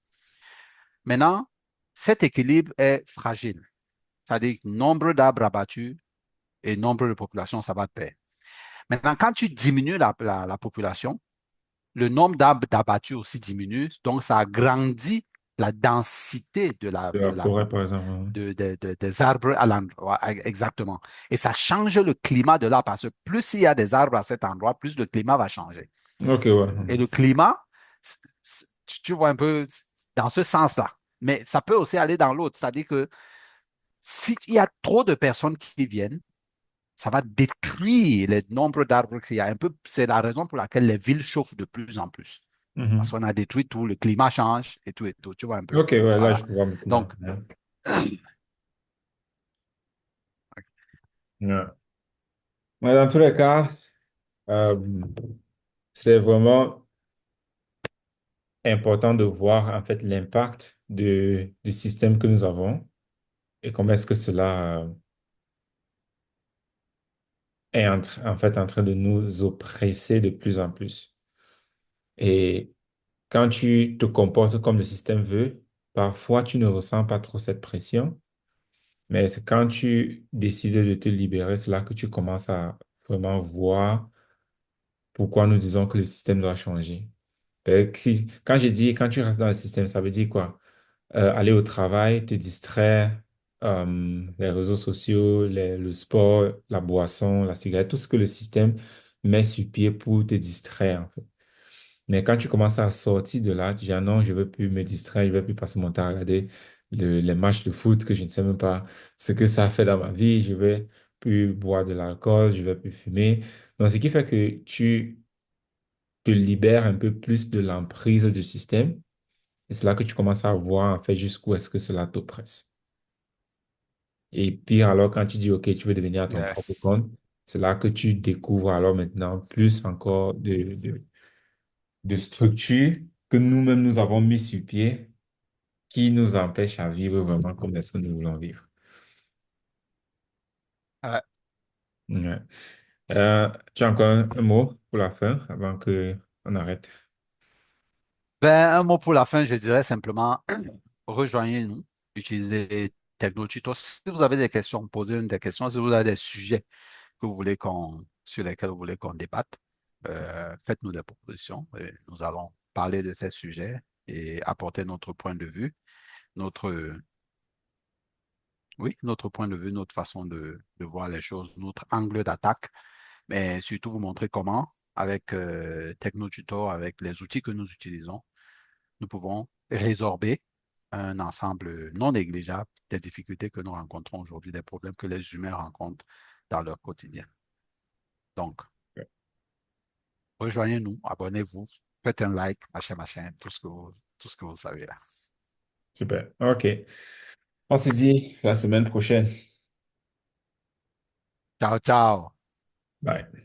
Maintenant, cet équilibre est fragile. C'est-à-dire que nombre d'arbres abattus et nombre de populations, ça va de pair. Maintenant, quand tu diminues la population, le nombre d'arbres d'abattus aussi diminue, donc ça agrandit la densité De la forêt, par exemple. Mhm. des arbres à l'endroit. Exactement. Et ça change le climat de là, parce que plus il y a des arbres à cet endroit, plus le climat va changer. Ok, ouais. Et le climat, tu vois un peu dans ce sens-là. Mais ça peut aussi aller dans l'autre. C'est-à-dire que s'il y a trop de personnes qui viennent, ça va détruire le nombre d'arbres qu'il y a. Un peu, c'est la raison pour laquelle les villes chauffent de plus en plus. Parce Mhm. qu'on a détruit tout, le climat change et tout et tout. Tu vois un peu. Ok, ouais, là, Voilà. je vois maintenant. Donc, Ouais. Ouais. Mais dans tous les cas, euh, c'est vraiment important de voir en fait l'impact du système que nous avons et comment est-ce que cela est en fait en train de nous oppresser de plus en plus. Et quand tu te comportes comme le système veut, parfois tu ne ressens pas trop cette pression, mais c'est quand tu décides de te libérer, c'est là que tu commences à vraiment voir pourquoi nous disons que le système doit changer. Quand je dis quand tu restes dans le système, ça veut dire quoi? Aller au travail, te distraire, les réseaux sociaux, le sport, la boisson, la cigarette, tout ce que le système met sur pied pour te distraire, en fait. Mais quand tu commences à sortir de là, tu dis, ah non, je ne veux plus me distraire, je ne veux plus passer mon temps à regarder les matchs de foot que je ne sais même pas ce que ça fait dans ma vie, je ne vais plus boire de l'alcool, je ne vais plus fumer. Donc, ce qui fait que tu te libères un peu plus de l'emprise du système. Et c'est là que tu commences à voir en fait jusqu'où est-ce que cela t'oppresse. Et pire alors quand tu dis OK, tu veux devenir à ton propre yes. compte, c'est là que tu découvres alors maintenant plus encore de structures que nous-mêmes nous avons mis sur pied qui nous empêchent à vivre vraiment comme est-ce que nous voulons vivre. Ouais. Ouais. Tu as encore un mot pour la fin avant que on arrête? Ben, un mot pour la fin, je dirais simplement, rejoignez-nous, utilisez TechnoTuto. Si vous avez des questions, posez-nous des questions. Si vous avez des sujets que vous voulez sur lesquels vous voulez qu'on débatte, faites-nous des propositions. Et nous allons parler de ces sujets et apporter notre point de vue, notre, oui, notre point de vue, notre façon de voir les choses, notre angle d'attaque, mais surtout vous montrer comment, avec TechnoTutor, avec les outils que nous utilisons, nous pouvons résorber un ensemble non négligeable des difficultés que nous rencontrons aujourd'hui, des problèmes que les humains rencontrent dans leur quotidien. Donc, rejoignez-nous, abonnez-vous, faites un like, machin, machin, tout ce que vous savez là. Super. OK. On se dit la semaine prochaine. Ciao, ciao. Bye.